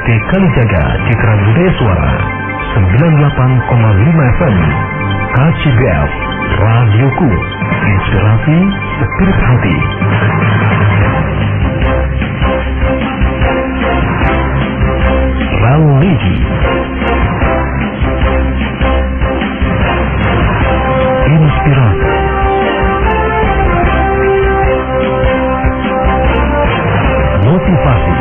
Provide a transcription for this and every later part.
PT Kalijaga Citra Budaya Suara 98,5 FM. KCBF Radioku, inspirasi spirit hati. Religi, inspirasi, motivasi,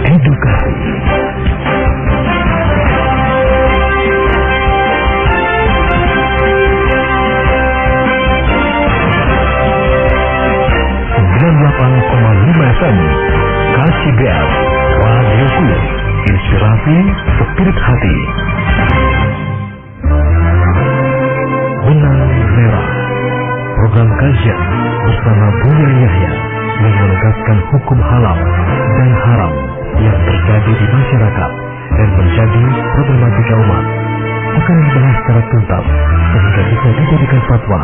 edukasi, FM KCBF Radioku, inspirasi spirit hati. Benang Merah, program kajian bersama Buya Yahya yang menegaskan hukum halal dan haram yang terjadi di masyarakat dan menjadi problematika umat akan dibahas secara tuntas sehingga bisa dijadikan fatwa.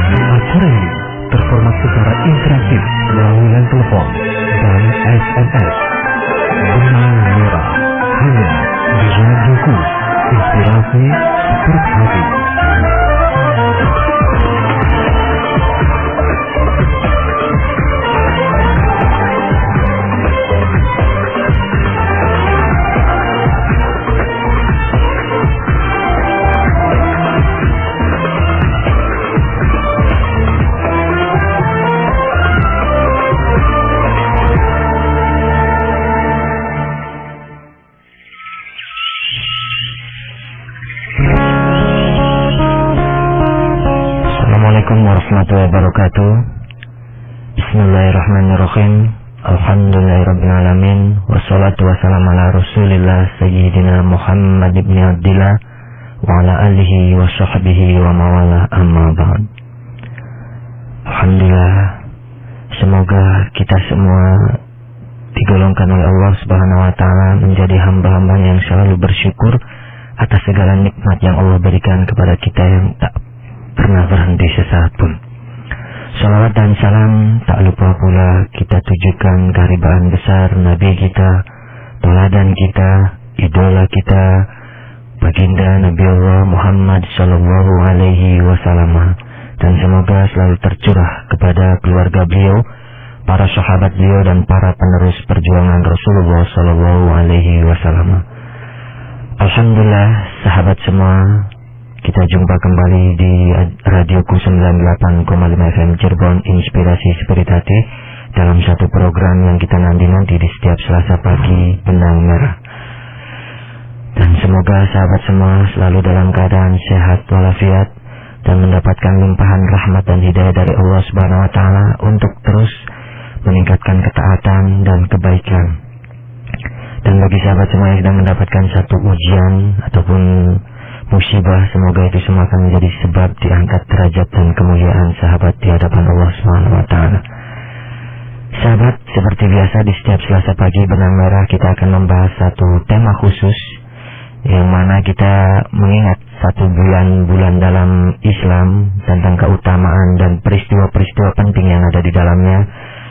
Acara ini terformat secara interaktif melalui line telepon dan SMS. Benang Merah hanya di Radioku, inspirasi spirit hati. Warahmatullahi wabarakatuh. Bismillahirrahmanirrahim. Alhamdulillahirrabbilalamin. Wassalatu wassalamu ala rasulillah Sayyidina Muhammad ibn Abdillah wa ala alihi wa sahbihi wa mawala amma ba'd. Alhamdulillah, semoga kita semua digolongkan oleh Allah Subhanahu wa ta'ala menjadi hamba-hamba yang selalu bersyukur atas segala nikmat yang Allah berikan kepada kita yang tak pernah berhenti sesaat pun. Salawat dan salam tak lupa pula kita tujukan keharibaan besar Nabi kita, teladan kita, idola kita, baginda Nabi Allah Muhammad sallallahu alaihi wasallam, dan semoga selalu tercurah kepada keluarga beliau, para sahabat beliau dan para penerus perjuangan Rasulullah sallallahu alaihi wasallam. Alhamdulillah, sahabat semua, kita jumpa kembali di Radioku 98,5 FM Cirebon, inspirasi spirit hati, dalam satu program yang kita nanti di setiap Selasa pagi, Benang Merah. Dan semoga sahabat semua selalu dalam keadaan sehat walafiat dan mendapatkan limpahan rahmat dan hidayah dari Allah Subhanahu wa ta'ala untuk terus meningkatkan ketaatan dan kebaikan. Dan bagi sahabat semua yang sedang mendapatkan satu ujian ataupun musibah, semoga itu semua akan menjadi sebab diangkat derajat dan kemuliaan sahabat di hadapan Allah Subhanahu wa ta'ala. Sahabat, seperti biasa di setiap Selasa pagi Benang Merah kita akan membahas satu tema khusus yang mana kita mengingat satu bulan-bulan dalam Islam tentang keutamaan dan peristiwa-peristiwa penting yang ada di dalamnya.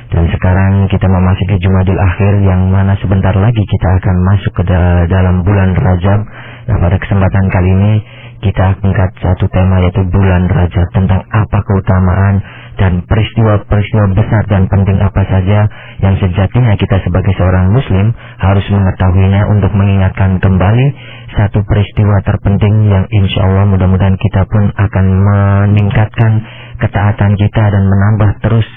Dan sekarang kita memasuki Jumadil Akhir yang mana sebentar lagi kita akan masuk ke dalam bulan Rajab. Nah, pada kesempatan kali ini kita angkat satu tema, yaitu bulan Rajab, tentang apa keutamaan dan peristiwa-peristiwa besar dan penting apa saja yang sejatinya kita sebagai seorang muslim harus mengetahuinya untuk mengingatkan kembali satu peristiwa terpenting yang insya Allah mudah-mudahan kita pun akan meningkatkan ketaatan kita dan menambah terus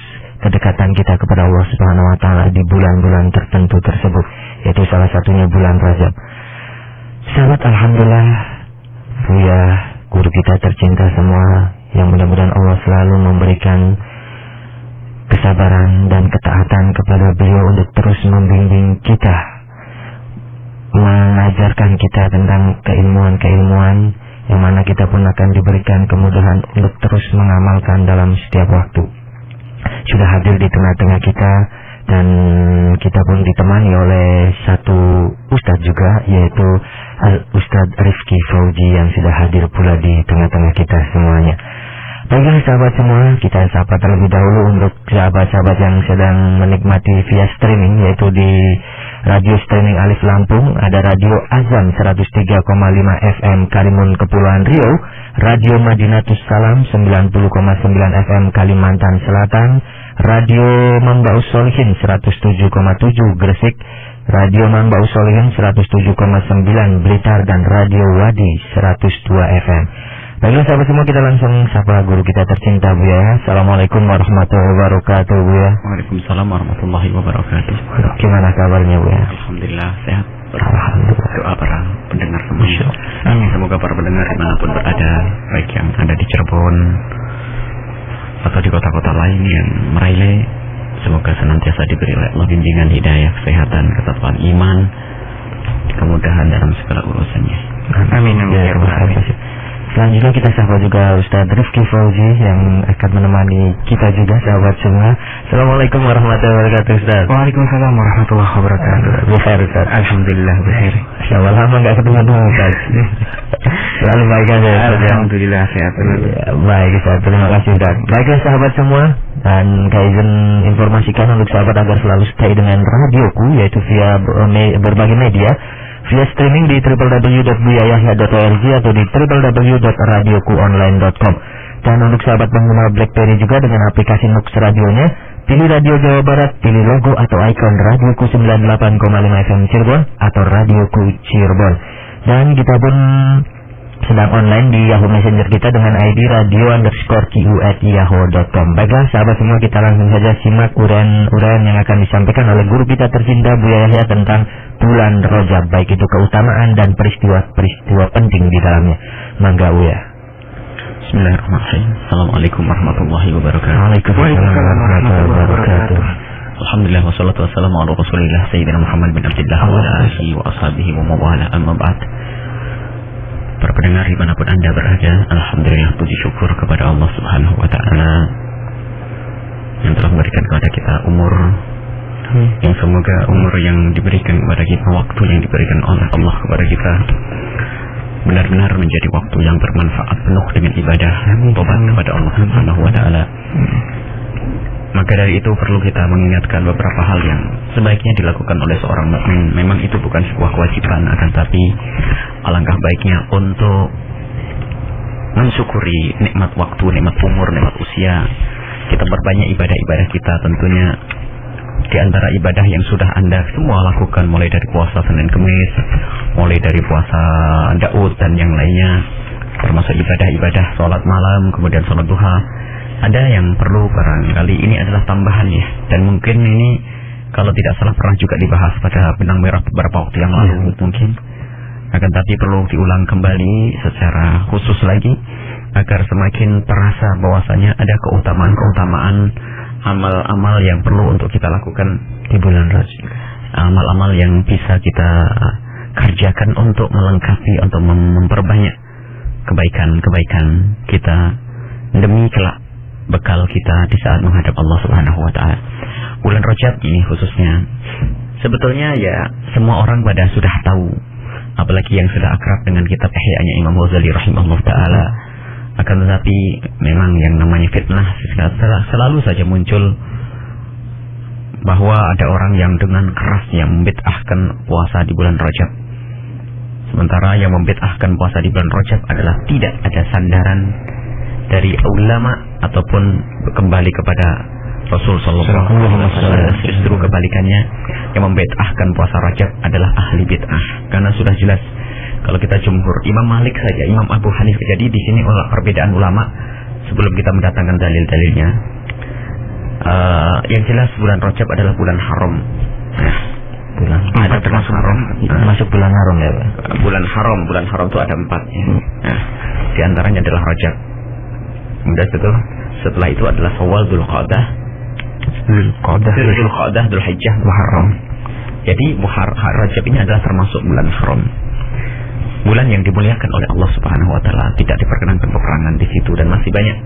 kedekatan kita kepada Allah Subhanahu wa ta'ala di bulan-bulan tertentu tersebut, yaitu salah satunya bulan Rajab. Sahabat, alhamdulillah, Buya, guru kita tercinta semua, yang mudah-mudahan Allah selalu memberikan kesabaran dan ketaatan kepada beliau untuk terus membimbing kita, mengajarkan kita tentang keilmuan-keilmuan yang mana kita pun akan diberikan kemudahan untuk terus mengamalkan dalam setiap waktu. Sudah hadir di tengah-tengah kita, dan kita pun ditemani oleh satu ustadz juga, yaitu Ustadz Rifki Fauji yang sudah hadir pula di tengah-tengah kita semuanya. Baiklah sahabat semua, kita sapa terlebih dahulu untuk sahabat-sahabat yang sedang menikmati via streaming, yaitu di radio streaming Alif Lampung, ada Radio Azam 103,5 FM Karimun Kepulauan Riau, Radio Madinatus Salam 90,9 FM Kalimantan Selatan, Radio Mambaus Solihin 107,7 Gresik, Radio Mambaus Solihin 107,9 Blitar, dan Radio Wadi 102 FM. Baiklah sahabat semua, kita langsung sapa guru kita tercinta Buya. Assalamualaikum warahmatullahi wabarakatuh Buya. Waalaikumsalam warahmatullahi wabarakatuh. Gimana kabarnya Buya? Alhamdulillah sehat. Alhamdulillah. Doa para pendengar semuanya. Semoga para pendengar dimanapun berada, baik yang ada di Cirebon atau di kota-kota lain yang meraih, semoga senantiasa diberi Allah bimbingan, hidayah, kesehatan, ketetapan iman, kemudahan dalam segala urusannya. Amin. Ya, selanjutnya kita sapa juga Ustaz Rifki Fauzi yang akan menemani kita juga sahabat semua. Assalamualaikum warahmatullahi wabarakatuh Ustaz. Waalaikumsalam warahmatullahi wabarakatuh. Bukhair Ustaz. Alhamdulillah bukhair. Insyaallah lama enggak ketemu Ustaz. Selalu baik aja Ustaz. Alhamdulillah sehat. Ya, baik Ustaz, terima kasih Ustaz. Baiklah sahabat semua, dan Kaizen informasikan untuk sahabat agar selalu stay dengan radioku, yaitu via berbagai media, via streaming di www.buyayahya.org atau di www.radiokuonline.com. Dan untuk sahabat pengguna BlackBerry juga dengan aplikasi Nux radionya, pilih Radio Jawa Barat, pilih logo atau ikon Radioku 98,5 FM Cirebon atau Radioku Cirebon. Dan kita pun sedang online di Yahoo Messenger kita dengan ID radio_ku@yahoo.com. Baiklah sahabat semua, kita langsung saja simak uraian yang akan disampaikan oleh guru kita tercinta Buya Yahya tentang bulan Rajab, baik itu keutamaan dan peristiwa-peristiwa penting di dalamnya. Mangga Buya. Bismillahirrahmanirrahim. Assalamualaikum warahmatullahi wabarakatuh. Waalaikumsalam warahmatullahi wabarakatuh. Alhamdulillah wassalatu wassalamu ala Rasulillah Sayyidina Muhammad bin Abdullah wa ala alihi wa ashabihi wa mawala, amma ba'd. Para pendengar dimanapun Anda berada, alhamdulillah puji syukur kepada Allah Subhanahu wa ta'ala yang telah memberikan kepada kita umur, yang semoga umur yang diberikan kepada kita, waktu yang diberikan oleh Allah kepada kita benar-benar menjadi waktu yang bermanfaat, penuh dengan ibadah, tobat kepada Allah Subhanahu wa ta'ala. Maka dari itu perlu kita mengingatkan beberapa hal yang sebaiknya dilakukan oleh seorang mukmin. Memang itu bukan sebuah kewajiban, akan tapi alangkah baiknya untuk mensyukuri nikmat waktu, nikmat umur, nikmat usia. Kita perbanyak ibadah-ibadah kita, tentunya di antara ibadah yang sudah Anda semua lakukan, mulai dari puasa Senin Kemis, mulai dari puasa Daud dan yang lainnya, termasuk ibadah-ibadah sholat malam, kemudian sholat duha. Ada yang perlu barangkali ini adalah tambahan ya, dan mungkin ini kalau tidak salah pernah juga dibahas pada benang merah beberapa waktu yang lalu mungkin, akan tapi perlu diulang kembali secara khusus lagi agar semakin terasa bahwasanya ada keutamaan amal-amal yang perlu untuk kita lakukan di bulan Rajab, amal-amal yang bisa kita kerjakan untuk melengkapi, untuk memperbanyak kebaikan-kebaikan kita demi kelak bekal kita di saat menghadap Allah Subhanahu wa ta'ala. Bulan Rajab ini khususnya sebetulnya ya semua orang pada sudah tahu, apalagi yang sudah akrab dengan kitab Ihya'nya Imam Ghazali rahimahullah ta'ala. Akan tetapi memang yang namanya fitnah selalu saja muncul, bahwa ada orang yang dengan kerasnya membid'ahkan puasa di bulan Rajab, sementara yang membid'ahkan puasa di bulan Rajab adalah tidak ada sandaran dari ulama ataupun kembali kepada Rasul sallallahu alaihi wasallam. Justru kebalikannya, yang membid'ahkan puasa Rajab adalah ahli bid'ah, karena sudah jelas kalau kita jumhur, Imam Malik saja, Imam Abu Hanifah. Jadi di sini perbedaan ulama sebelum kita mendatangkan dalil-dalilnya. Yang jelas bulan Rajab adalah bulan haram. Bulan ada termasuk haram, masuk bulan haram ya Pak? Bulan haram itu ada 4 ya. Di antaranya adalah Rajab. Kemudian setelah itu adalah Syawal, Dzulqa'dah, Dzulhijjah, Muharram. Jadi Rajab ini adalah termasuk bulan haram, bulan yang dimuliakan oleh Allah Subhanahu wa ta'ala, tidak diperkenankan peperangan di situ, dan masih banyak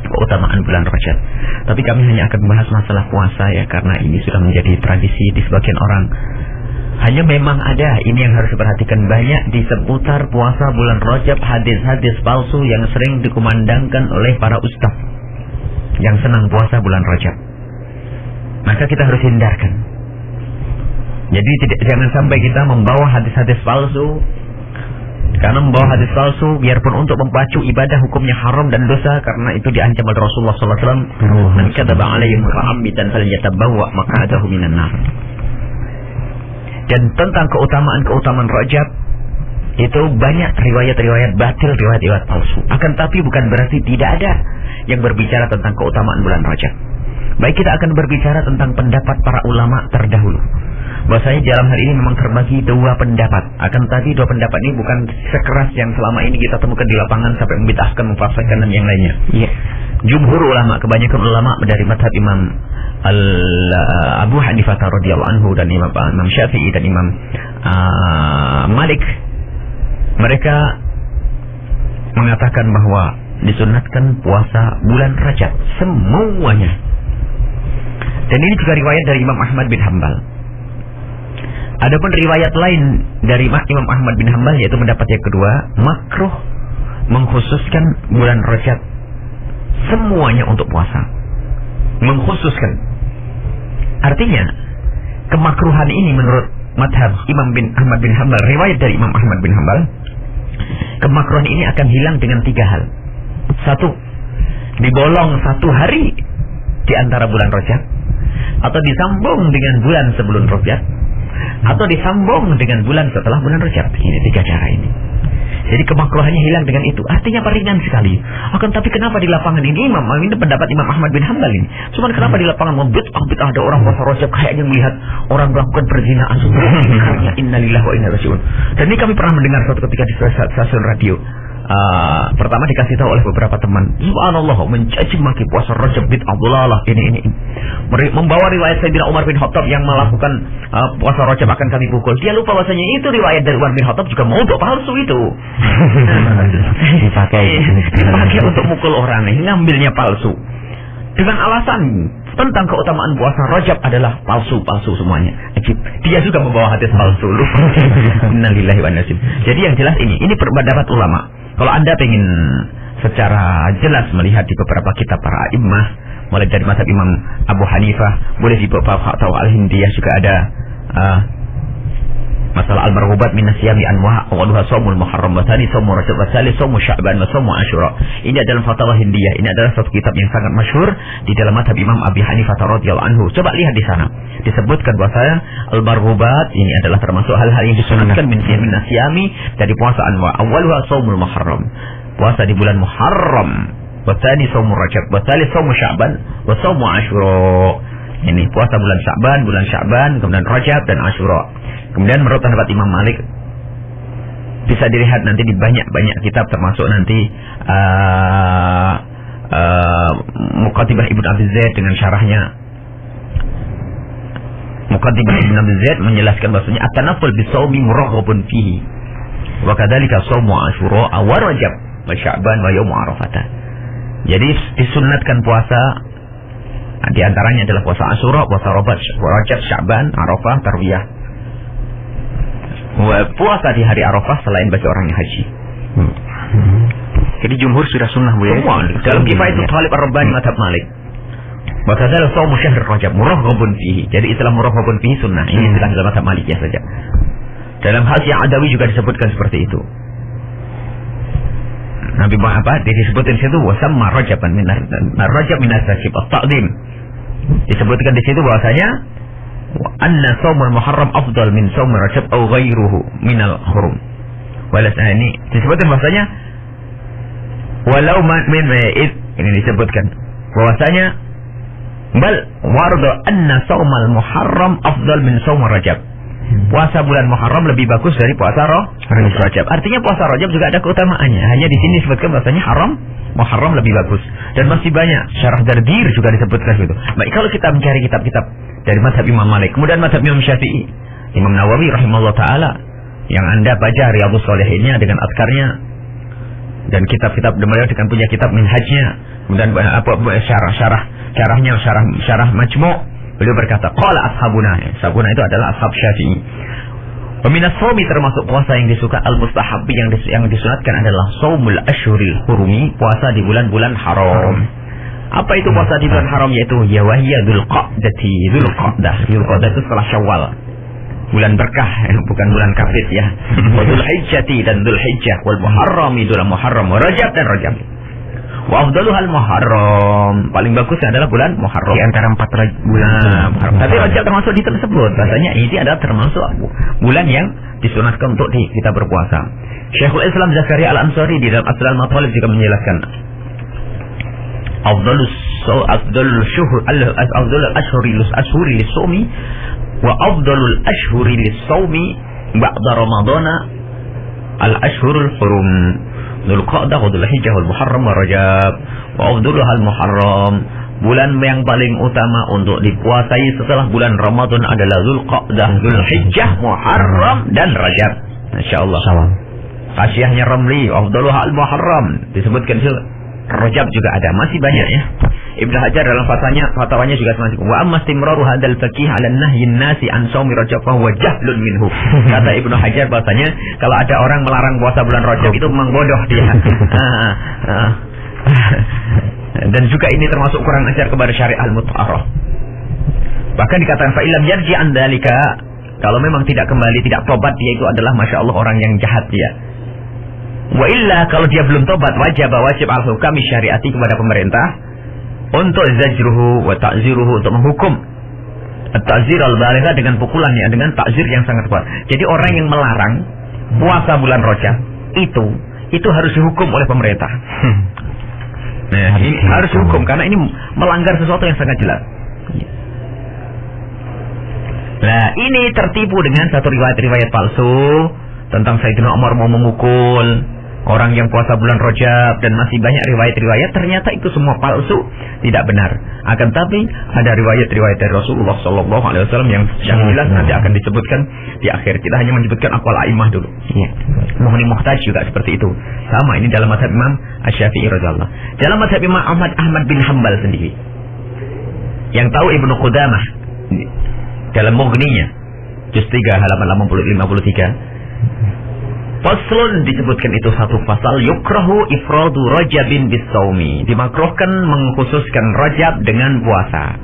keutamaan bulan Rajab. Tapi kami hanya akan membahas masalah puasa ya, karena ini sudah menjadi tradisi di sebagian orang. Hanya memang ada, ini yang harus diperhatikan, banyak di seputar puasa bulan Rajab hadis-hadis palsu yang sering dikumandangkan oleh para ustaz yang senang puasa bulan Rajab. Maka kita harus hindarkan. Jadi jangan sampai kita membawa hadis-hadis palsu. Karena membawa hadis palsu biarpun untuk memacu ibadah hukumnya haram dan dosa, karena itu diancam oleh Rasulullah SAW. Man kadzaba alayhi muta'ammidan falyatabawwa maq'adahu minan nar. Dan tentang keutamaan Rajab itu banyak riwayat-riwayat batil, riwayat-riwayat palsu. Akan tapi bukan berarti tidak ada yang berbicara tentang keutamaan bulan Rajab. Baik, kita akan berbicara tentang pendapat para ulama terdahulu. Bahwasanya dalam hal ini memang terbagi dua pendapat. Akan tapi dua pendapat ini bukan sekeras yang selama ini kita temukan di lapangan sampai membid'ahkan, memfasihkan dan yang lainnya. Iya. Jumhur ulama, kebanyakan ulama dari mazhab Imam Abu Hanifah radhiyallahu anhu dan Imam Syafi'i dan Imam Malik, mereka mengatakan bahwa disunatkan puasa bulan Rajab semuanya. Dan ini juga riwayat dari Imam Ahmad bin Hanbal. Adapun riwayat lain dari Imam Ahmad bin Hanbal, yaitu pendapat yang kedua, makruh mengkhususkan bulan Rajab semuanya untuk puasa. Mengkhususkan. Artinya, kemakruhan ini menurut madhab Imam Ahmad bin Hanbal, riwayat dari Imam Ahmad bin Hanbal, kemakruhan ini akan hilang dengan tiga hal. Satu, dibolong satu hari di antara bulan Rajab, atau disambung dengan bulan sebelum Rajab, atau disambung dengan bulan setelah bulan Rajab. Ini tiga cara ini. Jadi kemakruhannya hilang dengan itu. Artinya ringan sekali. Akan tapi kenapa di lapangan ini ini pendapat Imam Ahmad bin Hanbal ini. Cuman kenapa di lapangan bid'ah ada orang puasa Rajab kayaknya melihat orang melakukan perzinahan. Subhanallah, innalillahi wa inna ilaihi raji'un. Dan ini kami pernah mendengar suatu ketika di stasiun radio. Pertama dikasih tahu oleh beberapa teman, subhanallah, mencaci maki puasa Rajab bid'ah dhalalah ini. Membawa riwayat Sayyidina Umar bin Khattab yang melakukan puasa Rajab akan kami pukul. Dia lupa bahwasanya itu riwayat dari Umar bin Khattab juga mau untuk palsu itu. Dipakai untuk mukul orang, ngambilnya palsu. Dengan alasan tentang keutamaan puasa Rajab adalah palsu semuanya. Dia juga membawa hadis palsu. Innalillahi wa inna ilaihi raji'un. Jadi yang jelas ini pendapat ulama. Kalau Anda ingin secara jelas melihat di beberapa kitab para imam, mulai dari mazhab Imam Abu Hanifah, boleh di beberapa Fatwa Al-Hindiyah juga ada masalah al-marghubat min asyami anwa' awaluha shaumul muharram wa tsani shaumur rajab wa tsalits shaumul sya'ban wa shaumul asyura. Ini adalah fatwa Hindiyah. Ini adalah satu kitab yang sangat masyhur di dalam mazhab Imam Abi Hanifah radhiyallahu anhu. Coba lihat di sana. Disebutkan bahwasanya al-marghubat ini adalah termasuk hal-hal yang disunatkan min asyami dari puasa anwa'. Awaluha shaumul muharram. Puasa di bulan Muharram. Wa tsani shaumur rajab wa tsalits shaumul sya'ban wa shaumul asyura. Ini puasa bulan Sya'ban, kemudian Rajab dan Asyura. Kemudian menurut pendapat Imam Malik, bisa dilihat nanti di banyak kitab, termasuk nanti Muqaddimah Ibnu Abi Zaid dengan syarahnya. Muqaddimah Ibnu Abi Zaid menjelaskan bahwasanya at-tanafful bis-shaumi muraghabun fihi. Wa kadzalika shaumu Asyura wa Rajab wa Sya'ban wa yaum Arafah. Jadi disunatkan puasa, di antaranya adalah puasa Asyura, puasa Rajab, Sya'ban, Arafah, Tarwiyah. Puasa di hari Arafah selain bagi orang yang haji. Jadi jumhur sudah sunnah, Bu ya. Semua dalam Kifayatul Talib Ar-Rabbani mazhab Malik. Bahkan adalah shaum syahr Rajab muraghabun fihi. Jadi istilah muraghabun fihi sunnah. Ini istilah dalam mazhab Malik ya saja. Dalam Hasyiah Adawi juga disebutkan seperti itu. Nabi Muhammad disebutkan di situ wasamma Rajaban min Rajab min asy-syib at-ta'zim. Disebutkan di situ bahwasanya anna shaumul muharram afdal min shaum Rajab aw ghairuhu minal hurum. Walasana ini disebutkan bahwasanya walau min ini disebutkan bahwasanya bal warda anna shaumal muharram afdal min shaum Rajab. Puasa bulan Muharram lebih bagus dari puasa Rajab. Artinya puasa Rajab juga ada keutamaannya. Hanya di sini disebutkan bahwasanya Muharram lebih bagus. Dan masih banyak. Syarah Dardir juga disebutkan gitu. Baik, kalau kita mencari kitab-kitab dari mazhab Imam Malik, kemudian mazhab Imam Syafi'i, Imam Nawawi rahimahullah taala, yang Anda baca Riyadhus Shalihinnya dengan azkarnya, dan kitab-kitab beliau dengan punya kitab minhajnya, kemudian syarah Majmu'. Beliau berkata, qala ashabuna itu adalah ashab Syafi'i. Minas shaumi termasuk puasa yang disuka al-mustahabbi yang disunatkan adalah shaumul ashhuril hurumi, puasa di bulan-bulan haram. Apa itu puasa di bulan haram? Yaitu ya wahiya dzulqa'dati, dzulqa'dah. Dzulqa'dah itu setelah Syawal. Bulan berkah, bukan bulan kafir ya. Wa dzulhijjati dan dzulhijjah, wal muharram itu muharram, wa rajab dan rajab. Wa afdaluhal muharram, paling bagusnya adalah bulan muharram Di antara 4 bulan. Tapi rajab termasuk di tersebut. Rasanya ini adalah termasuk bulan yang disunatkan untuk kita berpuasa. Syekhul Islam Zakaria Al-Ansari di dalam Asrul Matalib juga menjelaskan afdalul ashhuri lis-shaumi wa afdalul ashhuri lis-shaumi ba'da ramadhana al-ashhurul hurum. Dzulqa'dah wa dzulhijjah wal muharram wa rajab wa afdaluhal muharram. Bulan yang paling utama untuk dipuasai setelah bulan Ramadan adalah Dzulqa'dah, Dzulhijjah, Muharram dan Rajab. Masyaallah. Kasiahnya Ramli, afdaluhal muharram. Disebutkan Rajab juga ada, masih banyak ya. Ibnu Hajar dalam fatwanya juga semacam wa amma istimraru hadzal faqih 'ala nahyin nasi an shaumi Rajab fa huwa jahlun minhu. Kata Ibnu Hajar bahasanya kalau ada orang melarang puasa bulan Rajab itu memang bodoh dia. Dan juga ini termasuk kurang ajar kepada syariat al-mutahharah. Bahkan dikatakan fa illam yarji an dzalika, kalau memang tidak kembali, tidak tobat, dia itu adalah masya Allah orang yang jahat dia. Wa illa, kalau dia belum tobat, wajib al-hukami syariati kepada pemerintah untuk zajruhu wa ta'ziruhu, untuk menghukum at-ta'zir al-baligha dengan pukulan ya, dengan ta'zir yang sangat kuat. Jadi orang yang melarang puasa bulan Rajab itu harus dihukum oleh pemerintah. Nah, ini harus dihukum karena ini melanggar sesuatu yang sangat jelas. Nah, ini tertipu dengan satu riwayat palsu tentang Sayyidina Umar mau memukul orang yang puasa bulan Rajab, dan masih banyak riwayat-riwayat. Ternyata itu semua palsu, tidak benar. Akan tapi ada riwayat-riwayat dari Rasulullah Sallallahu Alaihi Wasallam yang jelas nanti akan disebutkan di akhir. Kita hanya menyebutkan aqwal a'immah dulu. Mughni Muhtaj juga seperti itu. Sama ini dalam mazhab Imam Asy-Syafi'i radhiyallahu. Dalam mazhab Imam Ahmad bin Hanbal sendiri, yang tahu Ibnu Qudamah dalam Mughninya juz 3 halaman 53, faslun disebutkan itu satu pasal, yukrahu ifradu rajabin bis-shaumi, dimakruhkan mengkhususkan Rajab dengan puasa.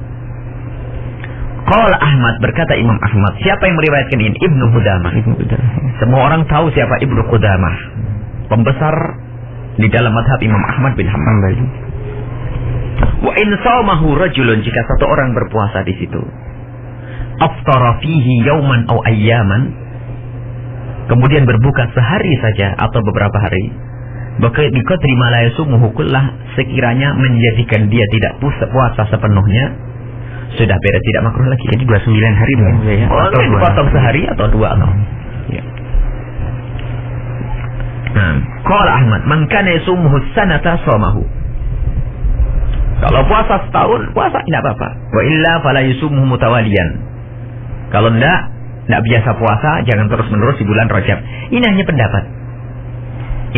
Qala Ahmad, berkata Imam Ahmad, siapa yang meriwayatkan ini? Ibnu Qudamah. Semua orang tahu siapa Ibnu Qudamah, pembesar di dalam mazhab Imam Ahmad bin Hanbal. Wa in shamahu rajulun, jika satu orang berpuasa di situ, aftara fihi yauman aw ayyaman, kemudian berbuka sehari saja atau beberapa hari, biqadri ma la yasumuhu kullah, sekiranya menjadikan dia tidak puasa sepenuhnya, sudah beres, tidak makruh lagi. Jadi 29 hari ya? Atau dipotong sehari atau 2 atau ya. Qala Ahmad, man kana yasumuhu sanata shamahu. Kalau puasa setahun, puasa tidak apa-apa. Wa illa fala yasumuhu mutawaliyan. Kalau tidak biasa puasa, jangan terus-menerus di bulan Rajab. Ini hanya pendapat.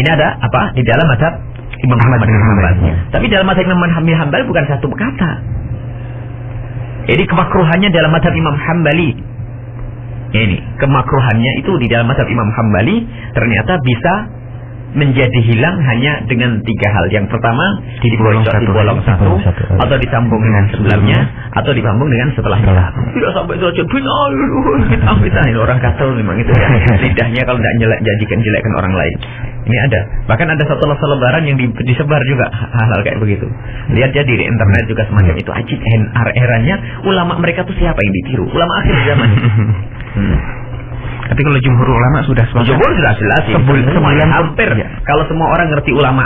Ini ada apa? Di dalam mazhab Imam Ahmad bin Hanbal. Tapi dalam mazhab Imam Ahmad bin Hanbal bukan satu kata. Jadi kemakruhannya dalam mazhab Imam Hambali. Ini kemakruhannya itu di dalam mazhab Imam Hambali ternyata bisa menjadi hilang hanya dengan 3 hal. Yang pertama, dibolong satu, atau disambung dengan sebelumnya, atau disambung dengan setelahnya. Tidak sampai derajat bid'ah. Ini orang kasar memang itu ya. Lidahnya kalau tidak jadikan orang lain. Ini ada. Bahkan ada satu selebaran yang disebar juga hal-hal kayak begitu. Lihat ya di internet juga semacam itu. Ajib eranya ulama mereka tuh siapa yang ditiru? Ulama akhir zaman. Tapi kalau jumhur ulama sudah sepakat. Jumhur sudah jelas. Semuanya hampir. Ya. Kalau semua orang ngerti ulama,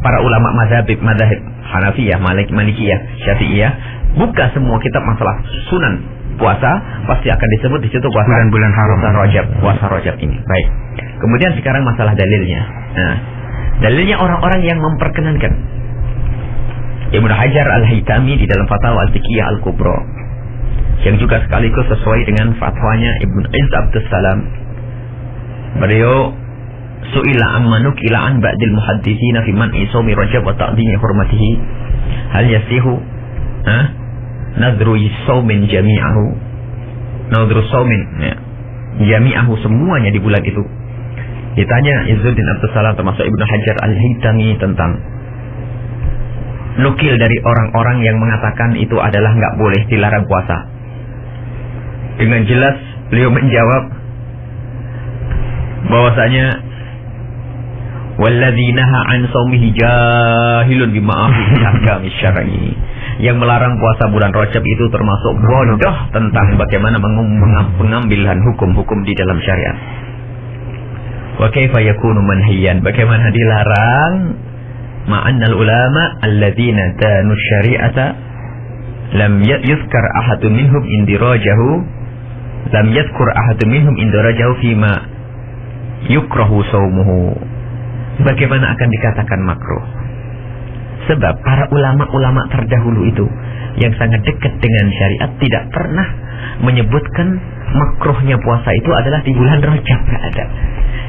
para ulama mazhab Hanafiyah, Malikiyah, Syafi'iyah, buka semua kitab masalah sunan puasa, pasti akan disebut di situ puasa bulan haram, puasa Rajab ini. Baik. Kemudian sekarang masalah dalilnya. Nah, dalilnya orang-orang yang memperkenankan. Ibnu Hajar Al-Haytami di dalam Fatwa Al-Fiqhiyah Al-Kubra, yang juga sekaligus sesuai dengan fatwanya Ibnu Izz Abdus Salam. Beliau su'ila amma nukila an ba'dil muhadditsina fi man isumi Rajab wa ta'dhimi hurmatihi, hal yasihu nadru yawmin jami'ahu, nadru sawmin ya, Jami'ahu, semuanya di bulan itu. Ditanya Izzuddin Abdus Salam termasuk Ibnu Hajar Al-Haytami tentang nukil dari orang-orang yang mengatakan itu adalah nggak boleh, dilarang puasa. Dengan jelas beliau menjawab bahwasanya walladzi naha an shaumihi jahilun bima fi ahkami syar'i. Yang melarang puasa bulan Rajab itu termasuk bodoh tentang bagaimana pengambilan hukum-hukum di dalam syariat. Wa kaifa yakunu manhiyan, bagaimana dilarang ma'annal ulama alladzina tanu syari'ata lam yuzkar ahadun minhum indirajahu lam yadhkur ahadun minhum indirajahu fima yukrahu saumuhu. Bagaimana akan dikatakan makruh? Sebab para ulama-ulama terdahulu itu yang sangat dekat dengan syariat tidak pernah menyebutkan makruhnya puasa itu adalah di bulan Rajab. Tidak ada.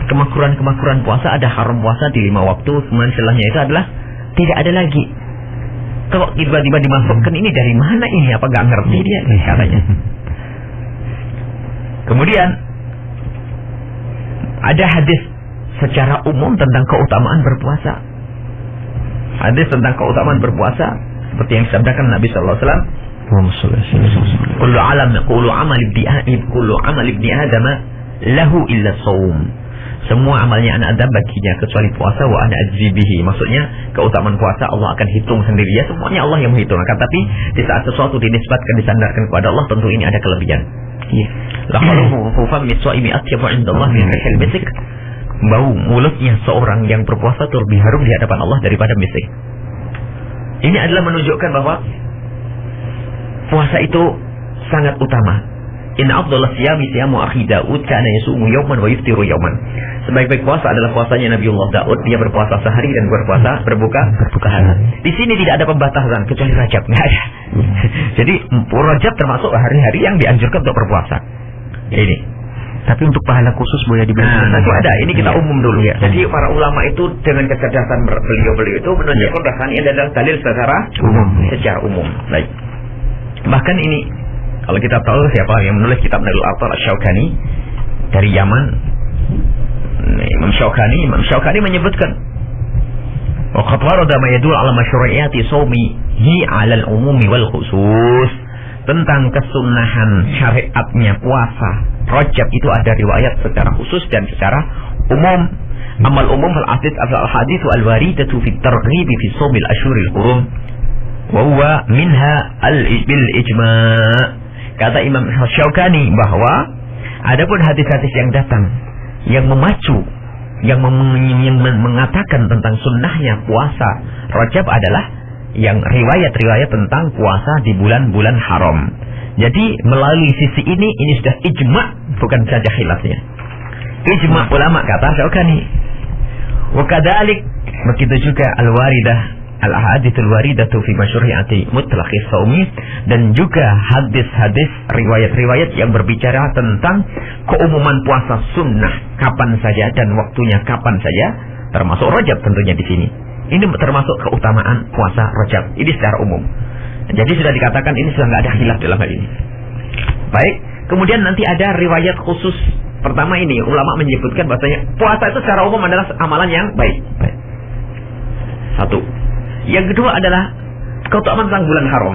Kemakruhan-kemakruhan puasa ada haram puasa di 5 waktu, kemudian setelahnya itu adalah tidak ada lagi. Kalau tiba-tiba dimasukkan ini dari mana ini? Apa nggak ngerti dia katanya. Kemudian ada hadis secara umum tentang keutamaan berpuasa. Hadis tentang keutamaan berpuasa seperti yang disabdakan Nabi sallallahu alaihi wasallam, kullu amal ibni Adam lahu illa shaum. Semua amalnya anak Adam baginya kecuali puasa, wa ana ajzi bihi. Maksudnya keutamaan puasa Allah akan hitung sendiri, ya semuanya Allah yang menghitung. Tapi di saat sesuatu dinisbatkan, disandarkan kepada Allah, tentu ini ada kelebihan. La khalufu fammi shaimi atyabu indallah min rihil misik. Bau mulutnya seorang yang berpuasa itu lebih harum di hadapan Allah daripada misik. Ini adalah menunjukkan bahwa puasa itu sangat utama. Inna afdhalas siyami siyamu akhi Daud kana yasumu yawman wa yuftiru yawman. Sebaik-baik puasa adalah puasanya Nabiullah Daud, dia berpuasa sehari dan berbuka hari. Di sini tidak ada pembatasan kecuali Rajab, enggak ada. Jadi Rajab termasuk hari-hari yang dianjurkan untuk berpuasa. Ini. Tapi untuk pahala khusus boleh diberikan. Itu ada. Ini kita umum dulu ya. Jadi para ulama itu dengan kecerdasan beliau itu menunjukkan bahwa ini adalah dalil secara umum. Baik. Bahkan ini kalau kita tahu siapa yang menulis kitab Nailul Awtar Asy-Syaukani dari Yaman. Imam Syaukani menyebutkan wa qad warada ma yadullu ala masyru'iyati shaumihi 'ala al-umumi wal khusus. Tentang kesunahan syariatnya puasa Rajab itu ada riwayat secara khusus dan secara umum. Amal umum al-hadits al-waridatu fi at-targhib fi shaumil ashhuril hurum wa huwa minha al-bil ijma'. Kata Imam Syaukani bahwa adapun hadis-hadis yang datang yang memacu yang mengatakan tentang sunnahnya puasa Rajab adalah yang riwayat-riwayat tentang puasa di bulan-bulan haram. Jadi melalui sisi ini sudah ijma', bukan saja khilafnya. Ijma' ulama kata Syaukani. Wa kadzalik, begitu juga al-waridah al-ahaditsul waridatu fi masyru'iyati mutlaqis shaumi, dan juga hadis-hadis riwayat-riwayat yang berbicara tentang keumuman puasa sunnah kapan saja dan waktunya kapan saja, termasuk Rajab tentunya di sini. Ini termasuk keutamaan puasa Rajab. Ini secara umum. Jadi sudah dikatakan ini sudah nggak ada khilaf dalam hal ini. Baik. Kemudian nanti ada riwayat khusus. Pertama ini ulama menyebutkan bahwasanya puasa itu secara umum adalah amalan yang baik. Satu. Yang kedua adalah keutamaan tentang bulan haram.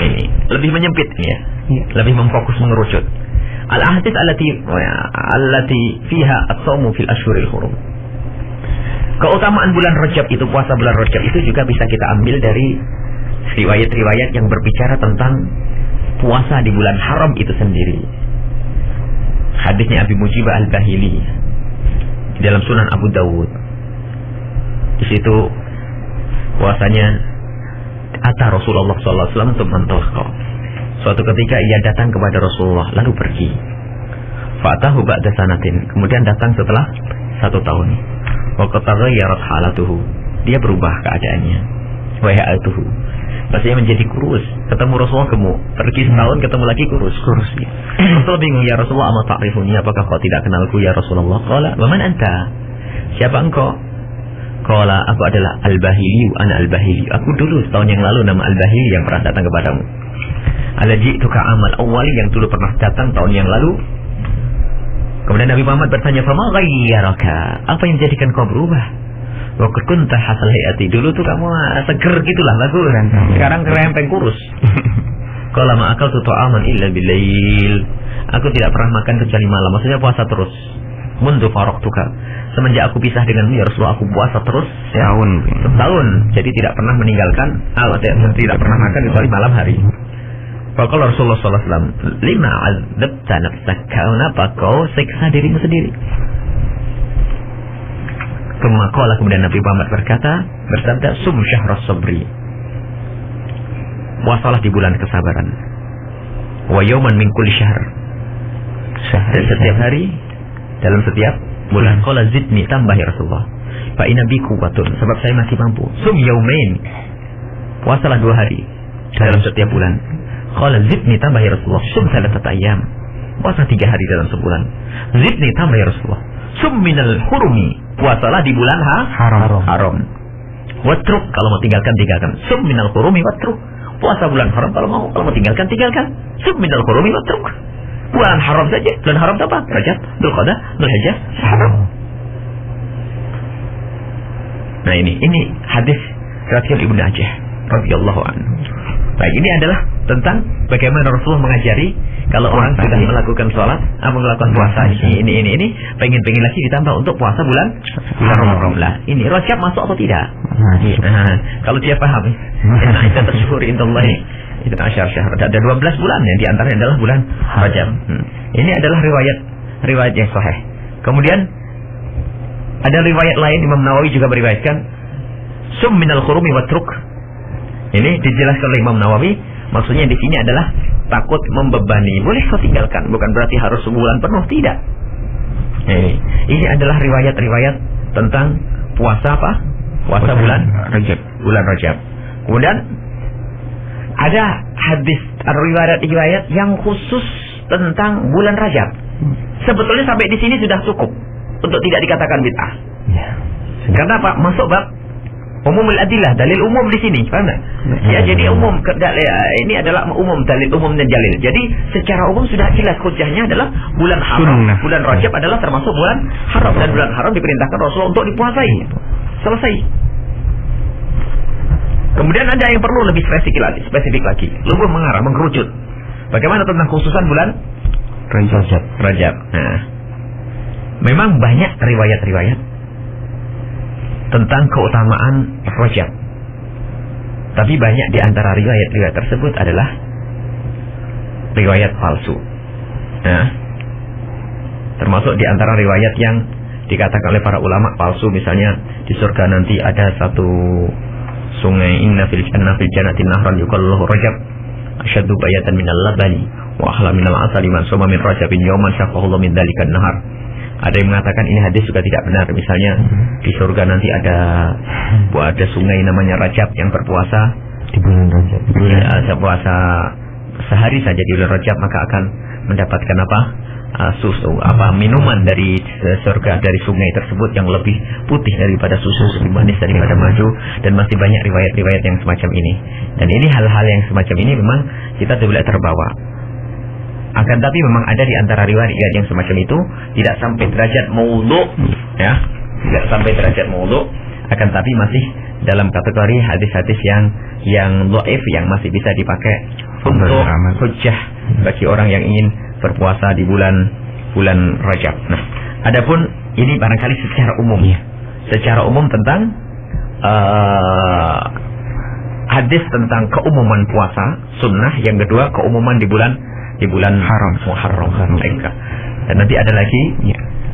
Ini lebih menyempit ya. Lebih memfokus mengerucut. Al-ahadits allati fiha as-shaumu fil ashhuril hurum. Keutamaan bulan Rajab itu, puasa bulan Rajab itu juga bisa kita ambil dari riwayat-riwayat yang berbicara tentang puasa di bulan haram itu sendiri. Hadisnya Abi Mujibah Al-Bahili di dalam Sunan Abu Dawud. Di situ puasanya ata Rasulullah sallallahu alaihi wasallam tumantalqa. Suatu ketika ia datang kepada Rasulullah lalu pergi. Fatahu ba'da sanatin, kemudian datang setelah 1 tahun. Wa qataghayarat halatuhu, dia berubah keadaannya. Wa ha'atuhu, maksudnya menjadi kurus. Ketemu Rasulullah gemuk, pergi setahun ketemu lagi kurus. Rasulullah bingung, ya Rasulullah, ama ta'rifuni, apakah kau tidak kenalku ya Rasulullah? Qala, wa man anta? Siapa engkau? Qala, aku adalah Al-Bahili, ana Al-Bahili. Aku dulu setahun yang lalu nama Al-Bahili yang pernah datang kepadamu. Alaji'tuka amal awwali, yang dulu pernah datang tahun yang lalu. Kemudian Nabi Muhammad bertanya, "Fama ghayyaraka?" Apa yang menjadikan kau berubah? Wa kunta hasal hayati. Dulu tuh kamu seger gitulah lagu kan. Sekarang kerempeng kurus. Qala ma akaltu ta'aman illa bilail. Aku tidak pernah makan kecuali malam. Maksudnya puasa terus. Mundu faraqtuka. Semenjak aku pisah denganmu ya Rasulullah, aku puasa terus setahun. Jadi tidak pernah meninggalkan tidak pernah makan kecuali malam hari. Faqala Rasulullah sallallahu alaihi wasallam, "Lima 'adzabta nafsaka?" Kenapa kau siksa dirimu sendiri? Kemudian Nabi Muhammad bersabda, "Sum syahras sabri." Puasalah di bulan kesabaran. Wa yawman min kulli syahr. Dan setiap hari dalam setiap bulan. Qala zidni, tambah ya Rasulullah. Fa inna bi quwwatun, sebab saya masih mampu. Sum yaumain. Puasalah 2 hari dalam setiap bulan. Qala zidni, tambah ya Rasulullah. Sum 3 ayyam. Puasa 3 hari dalam sebulan. Zidni, tambah ya Rasulullah. Sum minal hurumi. Puasalah di bulan haram. Watruk, kalau mau tinggalkan. Sum minal hurumi watruk. Puasa bulan haram kalau mau tinggalkan. Sum minal hurumi watruk. Bulan haram saja. Bulan haram apa? Rajab, Dzulqa'dah, Dzulhijjah, haram. Nah ini hadis riwayat Ibnu Majah radhiyallahu anhu. Baik, ini adalah tentang bagaimana Rasulullah mengajari kalau orang sudah melakukan sholat, melakukan puasa ini pengen lagi ditambah untuk puasa bulan Ramadan. Lah, ini Rajab masuk atau tidak? Kalau dia paham, itu tersyukur insyaallah itu asyar syahr. Ada 12 bulan yang diantaranya adalah bulan Rajab. Ini adalah riwayat yang sahih. Kemudian ada riwayat lain, Imam Nawawi juga meriwayatkan sum minal khurumi watruk. Ini dijelaskan oleh Imam Nawawi, maksudnya di sini adalah takut membebani. Boleh kau tinggalkan, bukan berarti harus sebulan penuh, tidak. Ini adalah riwayat-riwayat tentang puasa apa? Puasa bulan Rajab. Kemudian ada hadis riwayat yang khusus tentang bulan Rajab. Sebetulnya sampai di sini sudah cukup untuk tidak dikatakan bid'ah. Karena apa? Masuk bab umumul adillah, dalil umum di sini, paham tak? Ya, jadi umum ini adalah umum, dalil umum dan jalil. Jadi secara umum sudah jelas hujahnya adalah bulan haram. Bulan Rajab adalah termasuk bulan haram, dan bulan haram diperintahkan Rasulullah untuk dipuasai. Selesai. Kemudian ada yang perlu lebih spesifik lagi, lebih mengkerucut. Bagaimana tentang khususan bulan Rajab? Nah, memang banyak riwayat-riwayat tentang keutamaan Rajab. Tapi banyak di antara riwayat-riwayat tersebut adalah riwayat palsu. Nah, termasuk di antara riwayat yang dikatakan oleh para ulama palsu, misalnya di surga nanti ada satu sungai, inna fil jannati nahran yuqallahu Rajab asyaddu bayatan minal labani wa ahla minal asali man soma min Rajabin yawman syaqahullahu min dzalikan nahar. Ada yang mengatakan ini hadis juga tidak benar. Misalnya di surga nanti ada sungai namanya Rajab yang berpuasa di bulan Rajab. Puasa sehari saja di bulan Rajab, maka akan mendapatkan minuman dari surga, dari sungai tersebut yang lebih putih daripada susu, lebih manis daripada madu, dan masih banyak riwayat-riwayat yang semacam ini. Dan ini hal-hal yang semacam ini memang kita tidak terbawa. Akan tapi memang ada di antara riwayat yang semacam itu tidak sampai derajat maudhu, ya, tidak sampai derajat maudhu, akan tapi masih dalam kategori hadis-hadis yang dhaif, yang masih bisa dipakai untuk hujjah bagi orang yang ingin berpuasa di bulan Rajab. Nah, adapun ini barangkali secara umum, secara umum tentang hadis tentang keumuman puasa sunnah, yang kedua keumuman di bulan Muharram. Dan nanti ada lagi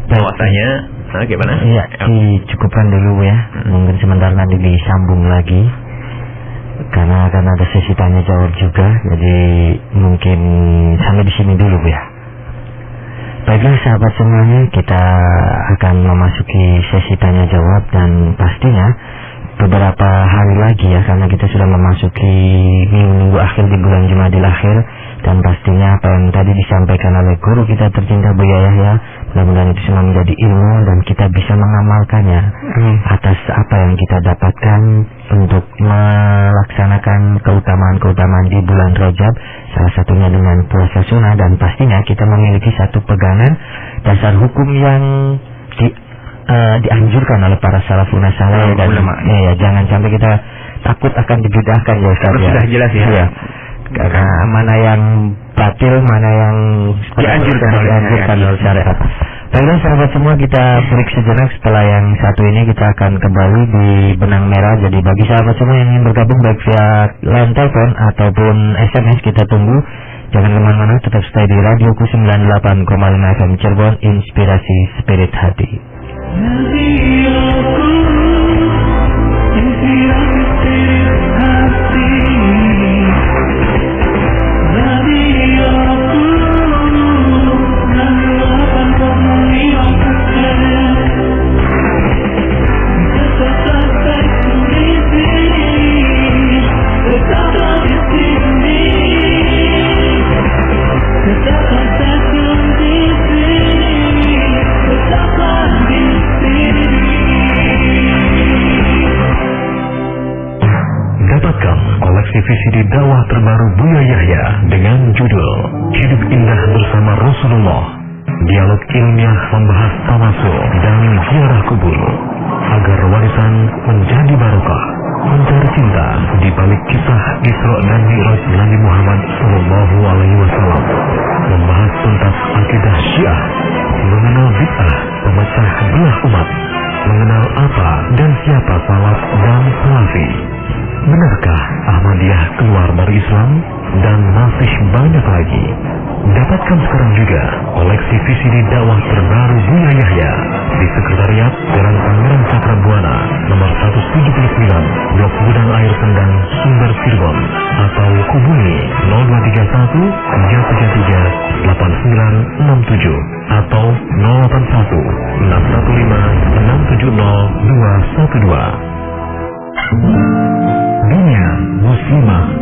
puasanya. Gimana? Iya, dicukupkan dulu ya. Mungkin sebentar nanti disambung lagi. Karena akan ada sesi tanya jawab juga. Jadi mungkin sampai di sini dulu ya. Baiklah sahabat semuanya, kita akan memasuki sesi tanya jawab, dan pastinya beberapa hari lagi ya, karena kita sudah memasuki minggu akhir di bulan Jumadil Akhir, dan pastinya apa yang tadi disampaikan oleh guru kita tercinta Buya Yahya, mudah-mudahan itu semua menjadi ilmu dan kita bisa mengamalkannya atas apa yang kita dapatkan untuk melaksanakan keutamaan-keutamaan di bulan Rajab, salah satunya dengan puasa sunnah. Dan pastinya kita memiliki satu pegangan dasar hukum yang dianjurkan oleh para salafun saleh dan ya, jangan sampai kita takut akan dibidahkan ya Ustaz. Sudah jelas ya. Iya. Karena mana yang batil, mana yang dianjurkan oleh syariat. Baiklah sahabat semua, kita break sejenak. Setelah yang satu ini kita akan kembali di Benang Merah. Jadi bagi sahabat semua yang ingin bergabung baik via line telepon ataupun SMS, kita tunggu. Jangan kemana-mana, tetap stay di Radioku 98,5 FM Cirebon, Inspirasi Spirit Hati. VCD dakwah terbaru Buya Yahya dengan judul Hidup Indah Bersama Rasulullah. Dialog ilmiah membahas tawasul dan ziarah kubur agar warisan menjadi barokah. Mencari cinta di balik kisah Isra dan Mi'raj Nabi Muhammad SAW. Membahas tuntas akidah Syiah, mengenal bid'ah, memecah belah umat, mengenal apa dan siapa salaf dan salafi. Benarkah Ahmadiyah keluar dari Islam? Dan masih banyak lagi. Dapatkan sekarang juga koleksi VCD dakwah terbaru Buya Yahya di Sekretariat Jalan Pangeran Cakrabuana nomor 179 Blok Gudang Air Sendang, Sumber Cirebon, atau hubungi 0231 333 8967 atau 081 615 670 212. Dunia Muslimah,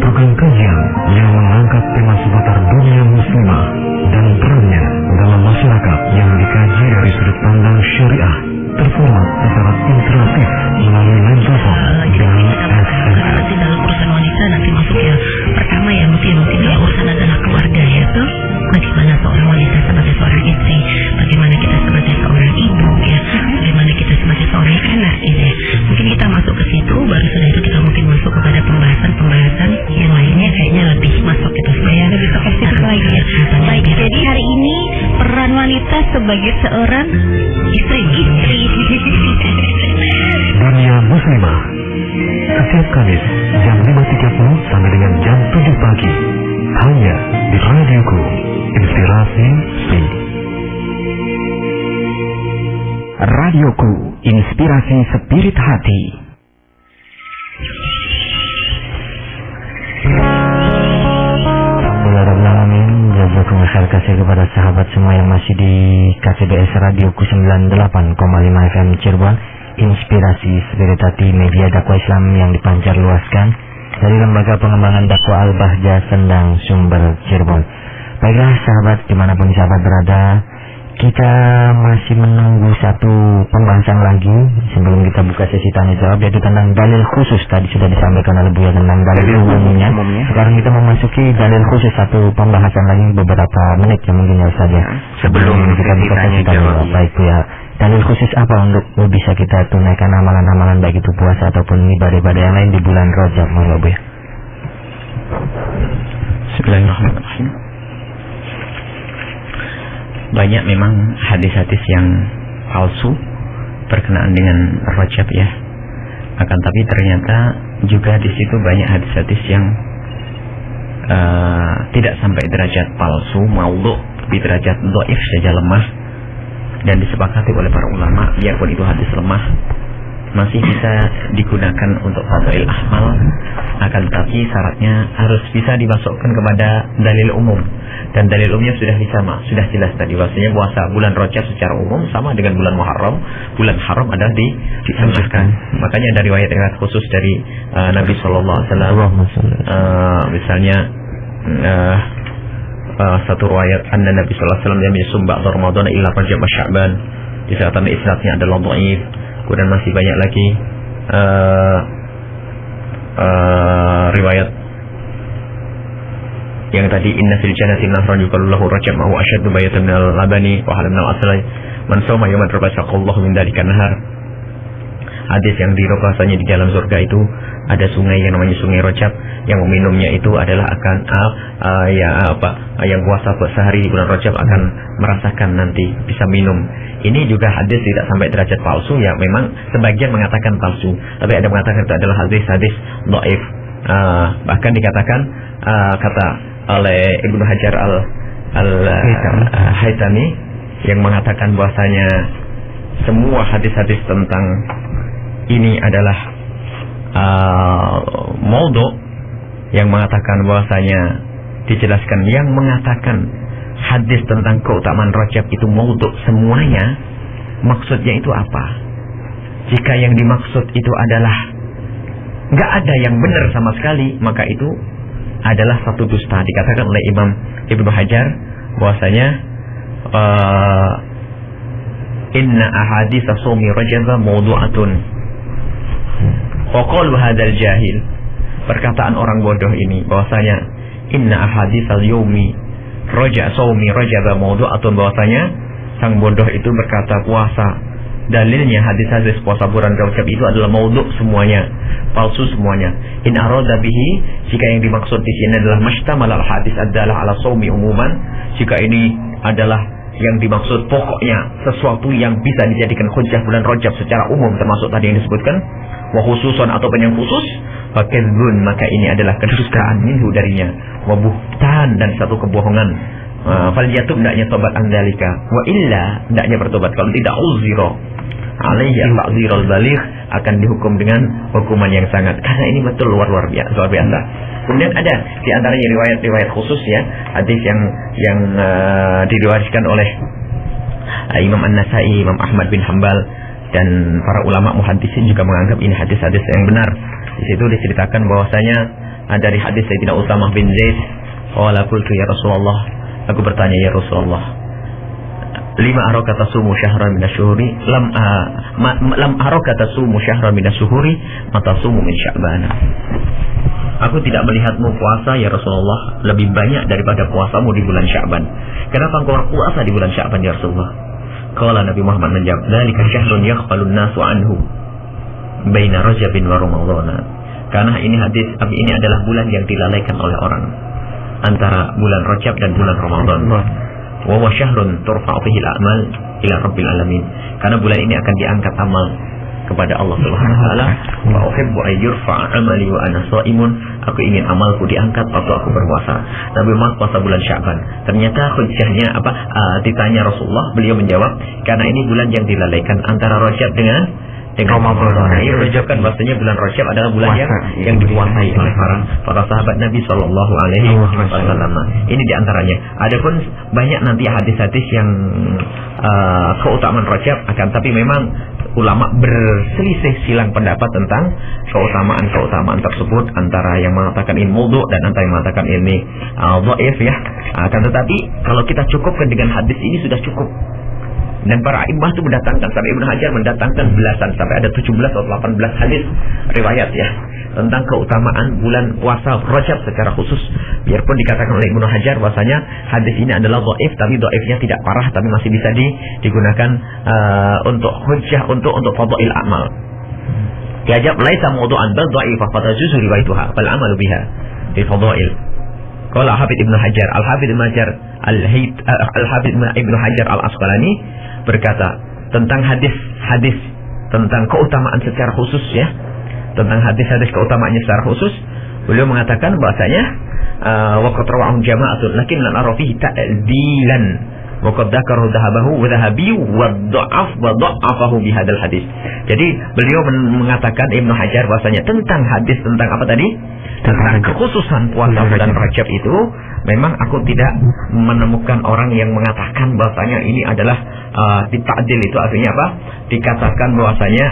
program kajian yang mengangkat tema seputar dunia muslimah dan perannya dalam masyarakat yang dikaji dari sudut pandang syariah, terformat secara interaktif melalui telepon dan SMS. Dalam urusan wanita nanti masuk ya, pertama ya mungkin ya urusan adalah keluarga ya tuh. Bagaimana seorang wanita sebagai seorang istri, bagaimana kita sebagai seorang ibu ya, bagaimana kita sebagai seorang anak gitu ya. Mungkin kita masuk ke situ, baru setelah itu kita mungkin masuk kepada pembahasan yang lainnya kayaknya lebih masuk gitu supaya lebih spesifik lagi ya. Baik, jadi hari ini peran wanita sebagai seorang istri. Dunia Muslimah setiap Kamis jam 5.30 sampai dengan jam 7 pagi hanya di Radioku Inspirasi Spirit. Radioku Inspirasi Spirit Hati. Alhamdulillahirrahmanirrahim. Jazakumullah khair kasih kepada sahabat semua yang masih di KCBS Radioku 98,5 FM Cirebon, Inspirasi Spirit Hati, media dakwah Islam yang dipancar luaskan dari Lembaga Pengembangan Dakwah Al-Bahjah Sendang, Sumber Cirebon. Baiklah sahabat, dimanapun sahabat berada, kita masih menunggu satu pembahasan lagi sebelum kita buka sesi tanya jawab, yaitu tentang dalil khusus. Tadi sudah disampaikan oleh Buya tentang dalil umumnya. Sekarang kita memasuki dalil khusus, satu pembahasan lagi beberapa menit ya mungkin ya Ustaz ya. Sebelum kita buka sesi tanya jawab. Baik Buya, dalil khusus apa untuk bisa kita tunaikan amalan-amalan baik itu puasa ataupun ibadah-ibadah yang lain di bulan Rajab, monggo Buya. Bismillahirrahmanirrahim. Banyak memang hadis-hadis yang palsu berkenaan dengan Rajab ya. Akan tapi ternyata juga di situ banyak hadis-hadis yang tidak sampai derajat palsu, maudhu, tapi derajat dhaif saja, lemah, dan disepakati oleh para ulama biarpun itu hadis lemah masih bisa digunakan untuk fadail ahmal, akan tetapi syaratnya harus bisa dimasukkan kepada dalil umum. Dan dalil umumnya sudah sudah jelas tadi bahwasanya puasa bulan Rajab secara umum sama dengan bulan Muharram. Bulan haram adalah disunahkan. Makanya ada riwayat-riwayat khusus dari Nabi sallallahu alaihi wasallam. Misalnya satu riwayat anna Nabi sallallahu alaihi wasallam yang yasum ba'da Ramadan illa Rajab wa Sya'ban. Disebutkan isnadnya adalah dhaif. Kemudian masih banyak lagi riwayat yang tadi inna fil jannati nahran yuqalu lahu rajab ma huwa ashaddu bayatan minal labani wa halam minal asli man sawma yawman rabasaqallahu min dzalika nahar. Hadis yang bahasanya di dalam surga itu ada sungai yang namanya sungai Rajab, yang meminumnya itu adalah akan yang puasa sehari di bulan Rajab akan merasakan nanti bisa minum. Ini juga hadis tidak sampai derajat palsu, ya memang sebagian mengatakan palsu, tapi ada mengatakan itu adalah hadis dhaif. Bahkan dikatakan kata oleh Ibnu Hajar al-Haytami yang mengatakan bahwasanya semua hadis-hadis tentang ini adalah maudhu, yang mengatakan bahwasanya dijelaskan yang mengatakan hadis tentang keutamaan Rajab itu maudhu semuanya, maksudnya itu apa? Jika yang dimaksud itu adalah nggak ada yang benar sama sekali, maka itu adalah satu dusta. Dikatakan oleh Imam Ibnu Hajar bahwasanya inna ahadits shaumi Rajab maudhu'atun. Waqalu hadzal jahil, perkataan orang bodoh ini bahwasanya inna ahaditsal yaumi shaumi Rajab maudhu'atun, bahwasanya sang bodoh itu berkata puasa, dalilnya hadis-hadis puasa bulan Rajab itu adalah maudhu semuanya, palsu semuanya. In arada bihi, jika yang dimaksud di sini adalah mashtamal al hadis adalah ala shaumi umuman, jika ini adalah yang dimaksud pokoknya sesuatu yang bisa dijadikan hujjah bulan Rajab secara umum, termasuk tadi yang disebutkan wa khususon ataupun yang khusus, fakadzun, maka ini adalah kedustaan minhu darinya, wa buhtan, dan satu kebohongan. Fal yatub, hendaknya tobat andalika, wa illa, hendaknya bertobat. Kalau tidak uzira alaihi ta'zirul baligh, akan dihukum dengan hukuman yang sangat, karena ini betul luar biasa. Kemudian ada di antaranya riwayat khusus, ya, hadis yang diriwayatkan oleh Imam An-Nasai, Imam Ahmad bin Hanbal, dan para ulama muhaddisin juga menganggap ini hadis-hadis yang benar. Di situ diceritakan bahwasanya dari hadis Sayyidina Usamah bin Zaid, qala qultu ya Rasulullah, aku bertanya ya Rasulullah, lima araka tasumu syahran min asyhuri lam araka tasumu syahran min asyhuri matasumu min Sya'ban. Aku tidak melihatmu puasa ya Rasulullah lebih banyak daripada puasamu di bulan Sya'ban. Kenapa engkau puasa di bulan Sya'ban ya Rasulullah? Qala Nabi Muhammad menjawab, dzalika syahrun yaghfalun nasu anhu baina Rajabin wa Ramadhan. Karena ini adalah bulan yang dilalaikan oleh orang antara bulan Rajab dan bulan Ramadan. Wa huwa syahrun turfa'u fihi al-a'mal ila rabbil alamin. Karena bulan ini akan diangkat amal kepada Allah Subhanahu wa taala. Wa uhibbu an yurfa'a 'amali wa ana sha'imun. Aku ingin amalku diangkat waktu aku berpuasa. Nabi Muhammad puasa bulan Sya'ban. Ternyata hujjahnya apa? Ditanya Rasulullah, beliau menjawab, karena ini bulan yang dilalaikan antara Rajab dengan Ramadan. Ini menunjukkan bahwasanya bulan Rajab adalah bulan yang dikuasai oleh para sahabat Nabi Sallallahu Alaihi Wasallam. Ini diantaranya. Adapun banyak nanti hadis-hadis yang keutamaan Rajab, akan tapi memang ulama berselisih silang pendapat tentang keutamaan tersebut, antara yang mengatakan ini maudhu dan antara yang mengatakan ini dhaif, ya. Akan tetapi kalau kita cukupkan dengan hadis ini sudah cukup. Dan para imam itu mendatangkan, sampai Ibnu Hajar mendatangkan belasan, sampai ada 17 atau 18 hadis riwayat, ya, tentang keutamaan bulan puasa Rajab secara khusus. Biarpun dikatakan oleh Ibnu Hajar bahwasanya hadis ini adalah dhaif, tapi dhaifnya tidak parah, tapi masih bisa digunakan untuk hujjah, untuk fadhail amal. Yajab laisa mawdu'an bal dha'ifah fatajuzu riwayatuha fal amalu biha fi fadhail. Qala Al-Hafidz Ibnu Hajar, Al-Hafidz Ibnu Hajar Al-Asqalani berkata tentang hadis-hadis tentang keutamaan secara khusus, ya, tentang hadis-hadis keutamaannya secara khusus, beliau mengatakan bahasanya waqad rawa'u jama'atun lakin lan ara fihi ta'dilan wa qad dzakara dhahabahu wa dhahabi wa dha'afahu bi hadzal hadis. Jadi beliau mengatakan, Ibnu Hajar, bahasanya tentang hadis tentang apa tadi? Tentang kekhususan puasa bulan Rajab itu, memang aku tidak menemukan orang yang mengatakan bahwasanya ini adalah dita'dil, itu artinya apa? Dikatakan bahwasanya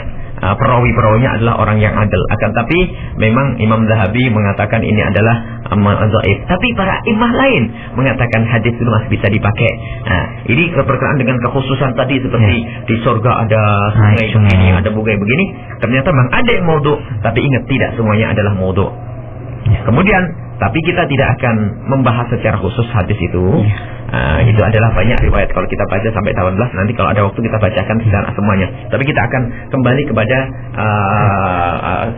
perawi-perawinya adalah orang yang adil. Akan tapi memang Imam Zahabi mengatakan ini adalah dhaif. Tapi para imam lain mengatakan hadis itu masih bisa dipakai. Nah, ini berkenaan dengan kekhususan tadi, seperti di surga ada sungai begini, ada bugai begini. Ternyata memang ada yang maudhu, tapi ingat tidak semuanya adalah maudhu. Kemudian Tapi kita tidak akan membahas secara khusus hadis itu. Itu adalah banyak riwayat. Kalau kita baca sampai 18, nanti kalau ada waktu kita bacakan semuanya. Tapi kita akan kembali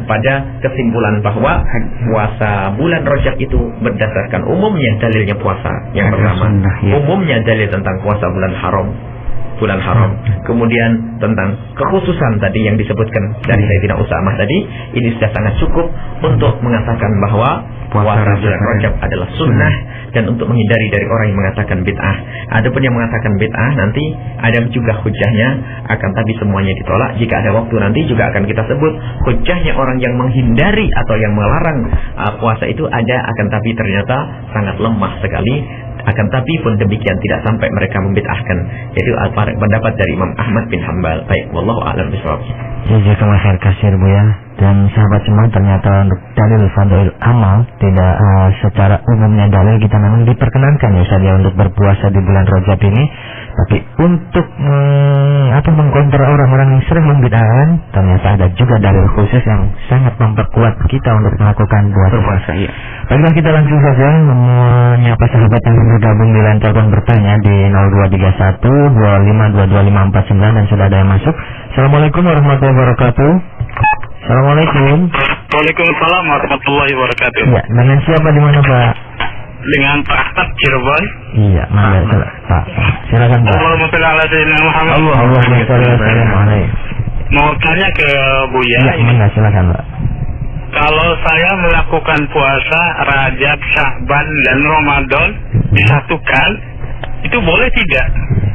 kepada kesimpulan bahwa puasa bulan Rajab itu berdasarkan umumnya dalilnya puasa. Yang pertama, umumnya dalil tentang puasa bulan haram. Kemudian tentang kekhususan tadi yang disebutkan dari Sayyidina Usamah tadi, ini sudah sangat cukup untuk mengatakan bahwa puasa bulan Rajab adalah sunnah, dan untuk menghindari dari orang yang mengatakan bid'ah. Adapun yang mengatakan bid'ah nanti ada juga hujahnya, akan tapi semuanya ditolak. Jika ada waktu nanti juga akan kita sebut hujahnya orang yang menghindari atau yang melarang puasa itu ada, akan tapi ternyata sangat lemah sekali. Akan tapi pun demikian tidak sampai mereka membid'ahkan. Itu pendapat dari Imam Ahmad bin Hanbal. Baik, wallahu a'lam bishawab. Jazakallahu khair kasir Bu ya. Dan sahabat semua, ternyata untuk dalil fadil amal tidak secara umumnya dalil kita memang diperkenankan ya Ustaz ya untuk berpuasa di bulan Rajab ini. Tapi untuk mengkontra orang-orang yang sering membid'ahkan, ternyata ada juga dalil khusus yang sangat memperkuat kita untuk melakukan puasa. Ya. Baiklah, kita langsung saja menyapa sahabat yang bergabung di line telepon bertanya di 0231 2522 549 dan sudah ada yang masuk. Assalamualaikum warahmatullahi wabarakatuh. Assalamualaikum. Waalaikumsalam warahmatullahi wabarakatuh. Ya, dengan siapa di mana Pak? Dengan Pak Ahmad Cirebon. Iya, Pak. Silakan Pak. Allahumma shalli ala sayyidina Muhammad. Allahumma shalli ala sayyidina Muhammad. Mau tanya ke Buya. Iya, silakan Pak. Kalau saya melakukan puasa Rajab, Sya'ban dan Ramadan disatukan, itu boleh tidak?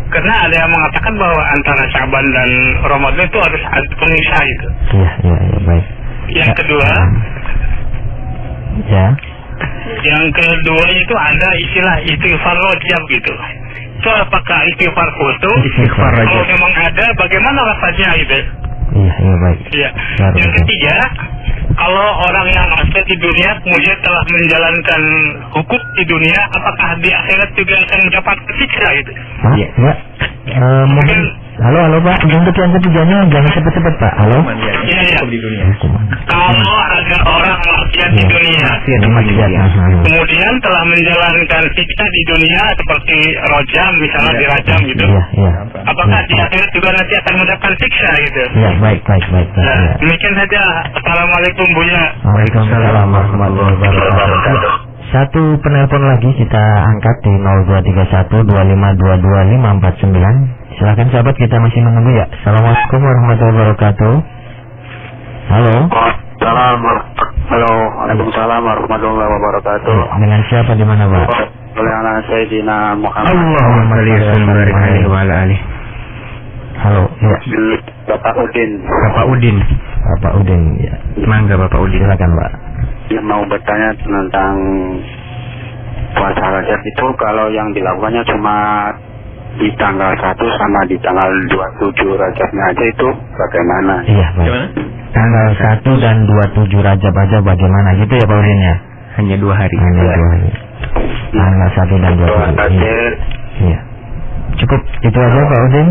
Karena ada yang mengatakan bahwa antara Sya'ban dan Ramadan itu harus ada pemisah itu. Iya, baik. Yang kedua, yang kedua itu ada istilah istighfar Rajab gitu. Itu apakah istighfar khusus? Istighfar Rajab. Kalau memang ada, bagaimana lafaznya itu? Iya, baik. Iya. Yang ketiga, kalau orang yang asli di dunia kemudian telah menjalankan hukum di dunia, apakah di akhirat juga akan mendapat siksa itu? Iya. Mungkin. Halo Pak, untuk yang ketiganya jangan cepat-cepat Pak. Halo. Iya. Kalau ada orang maksiat di dunia, kemudian telah menjalankan siksa di dunia seperti rajam, misalnya dirajam gitu. Iya. Apakah di akhirat juga nanti akan mendapatkan siksa gitu? Iya, baik. Nah, demikian saja. Assalamualaikum Buya. Waalaikumsalam warahmatullahi wabarakatuh. Satu penelpon lagi kita angkat di 0231 2522 549. Silakan sahabat, kita masih menunggu ya. Assalamualaikum warahmatullahi wabarakatuh. Halo. Waalaikumsalam warahmatullahi wabarakatuh. Dengan siapa di mana Pak? Oleh anak Sayyidina Muhammad. Allahumma shalli wa ala Halo. Ya. Bapak Udin. Bapak Udin. Ya. Mangga Bapak Udin. Silakan Pak. Yang mau bertanya tentang puasa Rajab itu, kalau yang dilakukannya cuma di tanggal 1 sama di tanggal 27 Rajabnya aja, itu bagaimana? Iya, baik. Tanggal 1 dan 27 Rajab aja bagaimana gitu ya Pak Udin ya? Hanya 2 hari. Tanggal 1 dan 27. Iya. Cukup itu aja Pak Udin?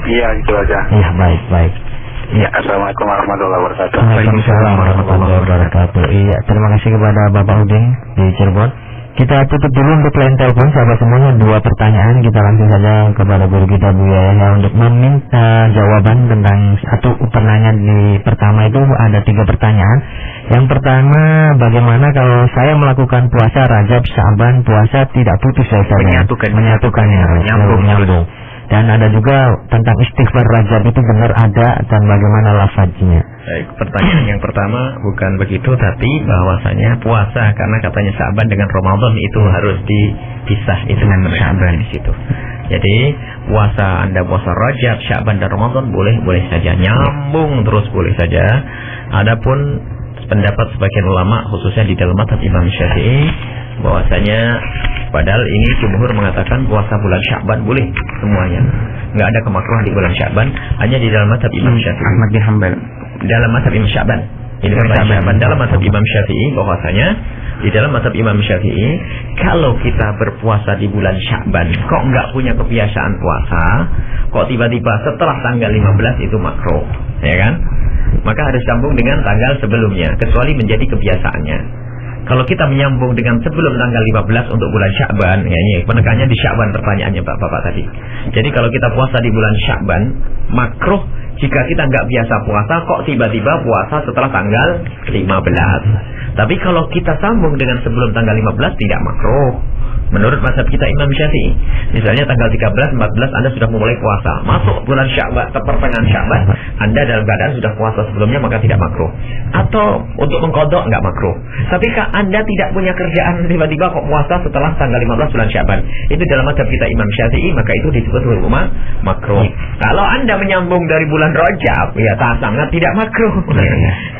Iya, itu aja. Iya, baik. Ya, Assalamualaikum warahmatullahi wabarakatuh. Waalaikumsalam warahmatullahi wabarakatuh. Iya, terima kasih kepada Bapak Udin di Cirebon. Kita tutup dulu untuk line telepon sahabat semuanya. 2 pertanyaan, kita langsung saja kepada guru kita Bu Yahya untuk meminta jawaban tentang satu pertanyaan. Di pertama itu ada 3 pertanyaan. Yang pertama, bagaimana kalau saya melakukan puasa Rajab, Sya'ban, puasa tidak putus ya Ustaz? Menyatukannya, nyambung. Dan ada juga tentang istighfar Rajab itu benar ada dan bagaimana lafaznya? Baik, pertanyaan yang pertama bukan begitu, tapi bahwasanya puasa karena katanya Sya'ban dengan Ramadan itu harus dipisah itu dengan Sya'ban di situ. Jadi puasa Rajab, Sya'ban dan Ramadan boleh saja, nyambung terus boleh saja. Adapun pendapat sebagian ulama khususnya di dalam mazhab Imam Syafi'i bahwasanya padahal ini jumhur mengatakan puasa bulan Sya'ban boleh semuanya, nggak ada kemakruhan di bulan Sya'ban, hanya di dalam mazhab Imam Syafi'i. Ahmad bin Hanbal. Dalam mazhab Imam Sya'ban. Ini Sya'ban dalam mazhab Imam Syafi'i bahwasanya di dalam mazhab Imam Syafi'i kalau kita berpuasa di bulan Sya'ban kok nggak punya kebiasaan puasa, kok tiba-tiba setelah tanggal 15 itu makruh, ya kan? Maka harus sambung dengan tanggal sebelumnya kecuali menjadi kebiasaannya. kalau kita menyambung dengan sebelum tanggal 15 untuk bulan Sya'ban, ya ini penekannya di Sya'ban pertanyaannya Bapak tadi. Jadi kalau kita puasa di bulan Sya'ban, makruh jika kita nggak biasa puasa kok tiba-tiba puasa setelah tanggal 15. Tapi kalau kita sambung dengan sebelum tanggal 15 tidak makruh. Menurut mazhab kita Imam Syafi'i, misalnya tanggal 13, 14 Anda sudah memulai puasa, masuk bulan Sya'ban, pertengahan Sya'ban, Anda dalam keadaan sudah puasa sebelumnya, maka tidak makruh. Atau untuk mengkodok nggak makruh. Tapi kalau Anda tidak punya kerjaan, tiba-tiba kok puasa setelah tanggal 15 bulan Sya'ban, itu dalam mazhab kita Imam Syafi'i, maka itu disebut hukum makruh. Kalau Anda menyambung dari bulan Rajab, ya sangat tidak makruh,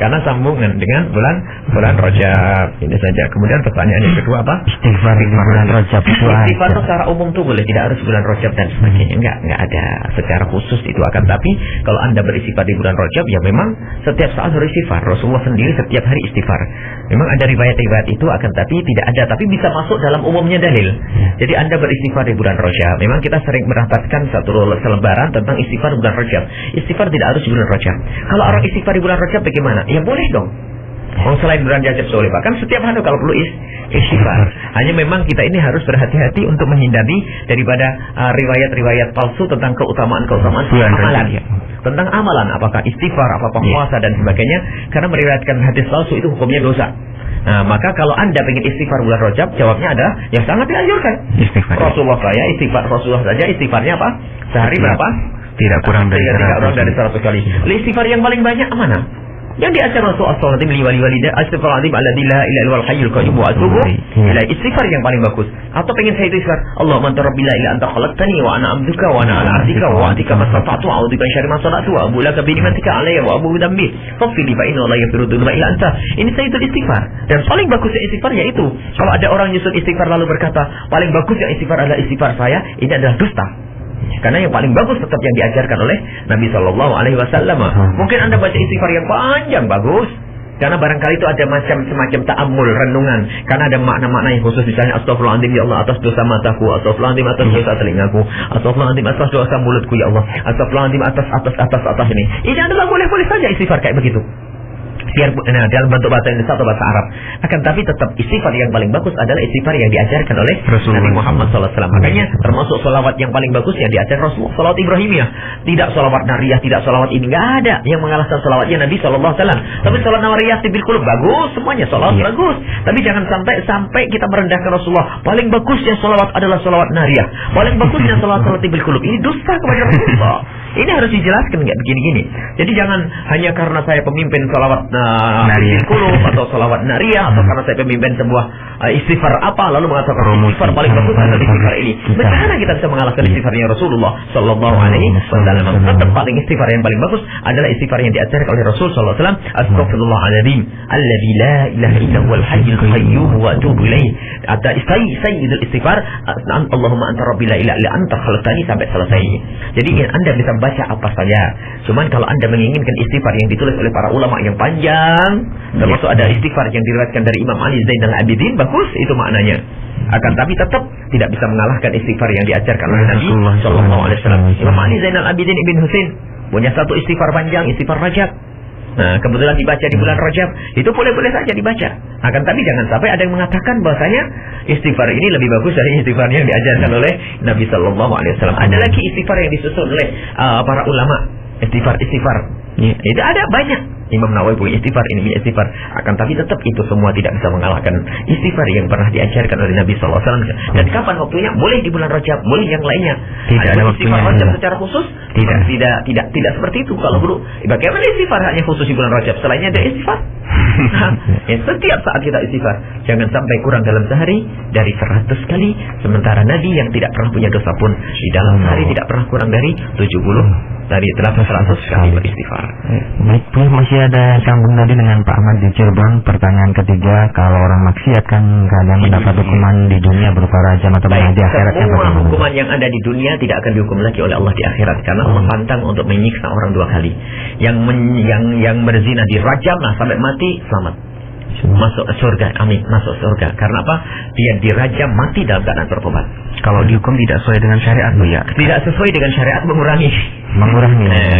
karena sambungan dengan bulan Rajab. Ini saja. Kemudian pertanyaan yang kedua apa? Istighfar di bulan Rajab itu istighfar secara umum tuh boleh, tidak harus bulan Rajab dan sebagainya, enggak ada secara khusus itu. Akan tapi kalau Anda beristighfar di bulan Rajab, ya memang setiap saat harus istighfar. Rasulullah sendiri setiap hari istighfar. Memang ada riwayat-riwayat itu, akan tapi tidak ada, tapi bisa masuk dalam umumnya dalil. Jadi Anda beristighfar di bulan Rajab. Memang kita sering mendapatkan satu selebaran tentang istighfar bulan Rajab. Istighfar tidak harus di bulan Rajab. Kalau orang istighfar di bulan Rajab bagaimana? Ya boleh dong. Selain bulan Rajab soleh, bahkan setiap hari kalau perlu istighfar. Hanya memang kita ini harus berhati-hati untuk menghindari daripada riwayat-riwayat palsu tentang keutamaan amalan. Tentang amalan, apakah istighfar, apakah puasa dan sebagainya. Karena meriwayatkan hadis palsu itu hukumnya dosa. Nah, maka kalau Anda ingin istighfar bulan Rajab, jawabnya adalah yang sangat dianjurkan. Rasulullah saja istighfarnya apa? Sehari berapa? Tidak kurang dari 100 kali. Istighfar yang paling banyak mana? Yang diajar Rasulullah SAW Astaghfirullahaladzim alladzi la ilaha illal hayyul qayyum wa atubu ilaih. Istighfar yang paling bagus. Atau pengen saya istighfar, Allahumma anta rabbi la ilaha anta khalaqtani wa ana abduka wa ana ala ahdika wa wa'dika mastata'tu a'udzu bika min syarri ma sana'tu wa abu laka bi ni'matika alayya wa abu dzambi faghfir li fa innahu la yaghfiru dzunuba illa anta. Ini sayyidul istighfar. Dan paling bagusnya istighfar yaitu kalau ada orang nyusun istighfar lalu berkata, paling bagusnya istighfar adalah istighfar saya, ini adalah dusta. Karena yang paling bagus tetap yang diajarkan oleh Nabi Sallallahu Alaihi Wasallam. Mungkin Anda baca istighfar yang panjang bagus, karena barangkali itu ada semacam ta'ammul, renungan. Karena ada makna-makna yang khusus, misalnya Astaghfirullahaladzim ya Allah atas dosa mataku, Astaghfirullahaladzim atas dosa telingaku, Astaghfirullahaladzim atas dosa mulutku ya Allah, Astaghfirullahaladzim atas ini. Ini adalah boleh-boleh saja istighfar kayak begitu. Biar dalam bentuk bahasa Indonesia atau bahasa Arab. Akan tapi tetap istighfar yang paling bagus adalah istighfar yang diajarkan oleh Nabi Muhammad SAW. Makanya termasuk salawat yang paling bagus yang diajarkan Rasulullah, salawat Ibrahimiyah. Tidak salawat nariyah, tidak salawat ini, nggak ada yang mengalahkan salawatnya Nabi SAW. Tapi salawat nariyah bil qulub bagus, semuanya salawat bagus. Tapi jangan sampai kita merendahkan Rasulullah. Paling bagusnya salawat adalah salawat nariyah. Paling bagusnya salawat bil qulub. Ini dusta kepada Rasulullah. Ini harus dijelaskan nggak begini-gini. Jadi jangan hanya karena saya pemimpin salawat bil qulub atau salawat nariyah atau karena saya pemimpin sebuah istighfar apa lalu mengatakan istighfar paling bagus adalah istighfar ini. Bagaimana kita bisa mengalahkan istighfarnya Rasulullah Sallallahu Alaihi Wasallam? Tetap paling istighfar yang paling bagus adalah istighfar yang diajarkan oleh Rasul Sallallahu Alaihi Wasallam. Astaghfirullahaladzim alladzi la ilaha illa huwal hayyul qayyum wa atubu ilaih. Ada sayyidul istighfar, Allahumma anta rabbi la ilaha illa anta khalaqtani sampai selesai. Jadi Anda bisa baca apa saja. Cuman kalau Anda menginginkan istighfar yang ditulis oleh para ulama yang panjang, termasuk ada istighfar yang diriwayatkan dari Imam Ali Zainal Abidin, bagus itu maknanya. Akan tapi tetap tidak bisa mengalahkan istighfar yang diajarkan oleh Nabi Sallallahu Alaihi Wasallam. Imam Ali Zainal Abidin Ibn Husain punya satu istighfar panjang, istighfar Rajab. Nah, kebetulan dibaca di bulan Rajab, itu boleh-boleh saja dibaca. Akan tapi jangan sampai ada yang mengatakan bahwasanya istighfar ini lebih bagus dari istighfar yang diajarkan oleh Nabi Sallallahu Alaihi Wasallam. Ada lagi istighfar yang disusun oleh para ulama, istighfar. Itu ada banyak. Imam Nawawi punya istighfar, ini punya istighfar. Akan tapi tetap itu semua tidak bisa mengalahkan istighfar yang pernah diajarkan oleh Nabi Sallallahu Alaihi Wasallam. Dan kapan waktunya? Boleh di bulan Rajab, boleh yang lainnya. Tidak ada waktunya. Istighfar Rajab secara khusus? Tidak seperti itu. Kalau dulu, bagaimana istighfar hanya khusus di bulan Rajab? Selainnya ada istighfar. Setiap saat kita istighfar, jangan sampai kurang dalam sehari dari 100 kali. Sementara Nabi yang tidak pernah punya dosa pun di dalam sehari tidak pernah kurang dari 70 dari 100 kali beristighfar. Baik, masih ada sambung tadi dengan Pak Ahmad di Cirebon. Pertanyaan ketiga, kalau orang maksiat kan kadang mendapat hukuman di dunia berupa rajam atau di akhirat. Semua hukuman yang ada di dunia tidak akan dihukum lagi oleh Allah di akhirat, karena Allah pantang untuk menyiksa orang 2 kali. Yang berzina dirajam, nah sampai mati selamat. masuk surga. Amin, masuk surga. Karena apa? Dia dirajam mati dalam keadaan bertobat. Kalau dihukum tidak sesuai dengan syariat, Bu ya. Tidak sesuai dengan syariat, mengurangi.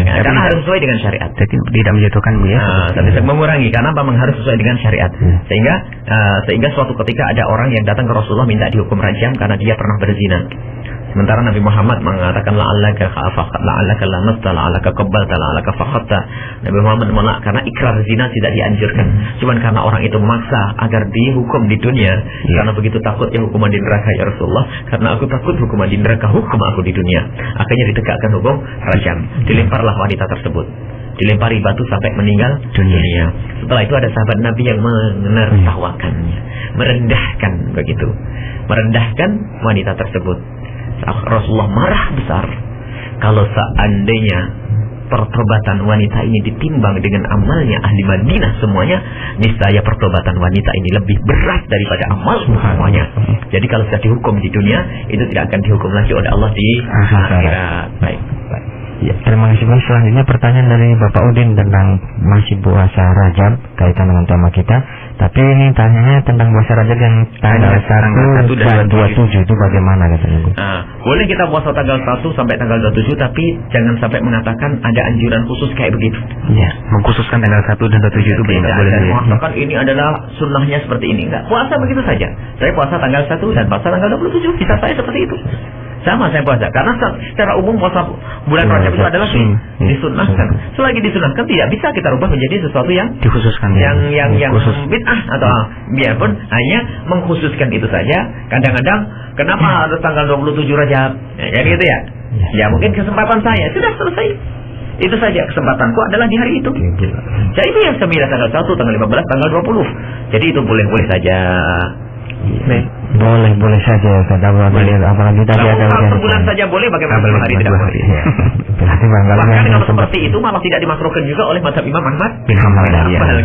Karena harus sesuai dengan syariat. Jadi tidak menjatuhkan, Bu ya. Tapi mengurangi karena memang harus sesuai dengan syariat. Sehingga suatu ketika ada orang yang datang ke Rasulullah minta dihukum rajam karena dia pernah berzina. Sementara Nabi Muhammad mengatakan la'allaka khafaqta, la'allaka lamasta, la'allaka qabbalta, la'allaka fakhatta. Nabi Muhammad menolak karena ikrar zina tidak dianjurkan. Cuman karena orang itu memaksa agar dihukum di dunia, karena begitu takutnya hukuman di neraka ya Rasulullah, karena aku takut hukuman di neraka, hukum aku di dunia. Akhirnya ditegakkan hukum rajam. Dilemparlah wanita tersebut, dilempari batu sampai meninggal dunia. Setelah itu ada sahabat Nabi yang menertawakannya, merendahkan begitu, merendahkan wanita tersebut. Rasulullah marah besar. Kalau seandainya pertobatan wanita ini ditimbang dengan amalnya ahli Madinah semuanya, niscaya pertobatan wanita ini lebih berat daripada amal semuanya. Jadi kalau sudah dihukum di dunia, itu tidak akan dihukum lagi oleh Allah di akhirat. Baik. Ya, terima kasih Bang. Selanjutnya pertanyaan dari Bapak Udin tentang masih puasa Rajab kaitan dengan tema kita. Tapi ini tanyanya tentang puasa Rajab yang tanggal 1 dan 27 itu bagaimana katanya Bu? Boleh kita puasa tanggal 1 sampai tanggal 27, tapi jangan sampai mengatakan ada anjuran khusus kayak begitu. Iya, mengkhususkan tanggal 1 dan 27 itu tidak boleh. Mengatakan ini adalah sunnahnya seperti ini. Enggak, puasa begitu saja. Saya puasa tanggal 1 dan puasa tanggal 27, bisa saya seperti itu. Sama saya puasa, karena secara umum puasa bulan Rajab itu adalah disunahkan. Selagi disunahkan tidak bisa kita rubah menjadi sesuatu yang dikhususkan, yang bid'ah atau biarpun hanya mengkhususkan itu saja. Kadang-kadang kenapa harus tanggal 27 Rajab? Ya gitu ya. Ya mungkin kesempatan saya sudah selesai. Itu saja kesempatanku adalah di hari itu. Jadi itu yang sembilan tanggal 1, tanggal 15, tanggal 20. Jadi itu boleh-boleh saja. Boleh saja kata apalagi tadi ada sebulan saja boleh, bagaimana hari tidak boleh. Bahkan kalau seperti itu malah tidak dimakruhkan juga oleh mazhab Imam Ahmad bin Hanbal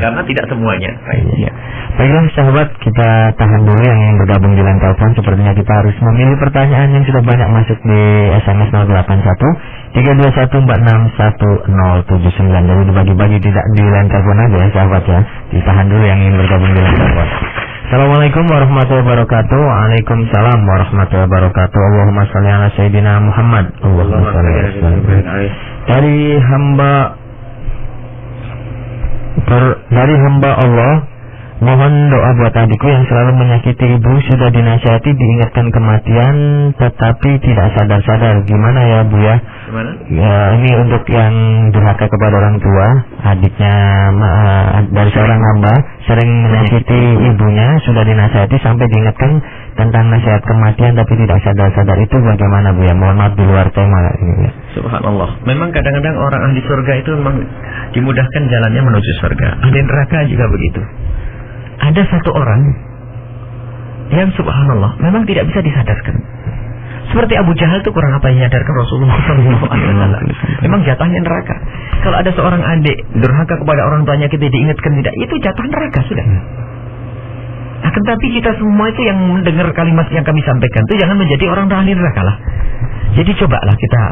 karena tidak semuanya. Baiklah sahabat, kita tahan dulu yang ingin bergabung di line telepon. Sepertinya kita harus memilih pertanyaan yang sudah banyak masuk di SMS 081 321461079. Jadi dibagi-bagi tidak di line telepon aja ya sahabat ya. Ditahan dulu yang ingin bergabung di line telepon. Assalamualaikum warahmatullahi wabarakatuh. Waalaikumsalam warahmatullahi wabarakatuh. Allahumma shalli ala sayyidina Muhammad. Allahumma shalli ala sayyidina. Dari hamba Allah, mohon doa buat adikku yang selalu menyakiti ibu, sudah dinasihati diingatkan kematian tetapi tidak sadar-sadar. Gimana ya Bu ya? Gimana? Ya, ini untuk yang durhaka kepada orang tua, adiknya dari seorang hamba sering menyakiti ibunya, sudah dinasihati sampai diingatkan tentang nasihat kematian tapi tidak sadar-sadar. Itu bagaimana Bu ya? Mohon maaf di luar tema ini ya. Subhanallah. Memang kadang-kadang orang ahli surga itu memang dimudahkan jalannya menuju surga. Ahli neraka juga begitu. Ada satu orang yang subhanallah memang tidak bisa disadarkan. Seperti Abu Jahal itu kurang apa yang menyadarkan Rasulullah SAW. Memang jatahnya neraka. Kalau ada seorang adik durhaka kepada orang tuanya, kita diingatkan tidak, itu jatah neraka sudah. Akan tapi kita semua itu yang mendengar kalimat yang kami sampaikan itu jangan menjadi orang ahli neraka lah. Jadi cobalah kita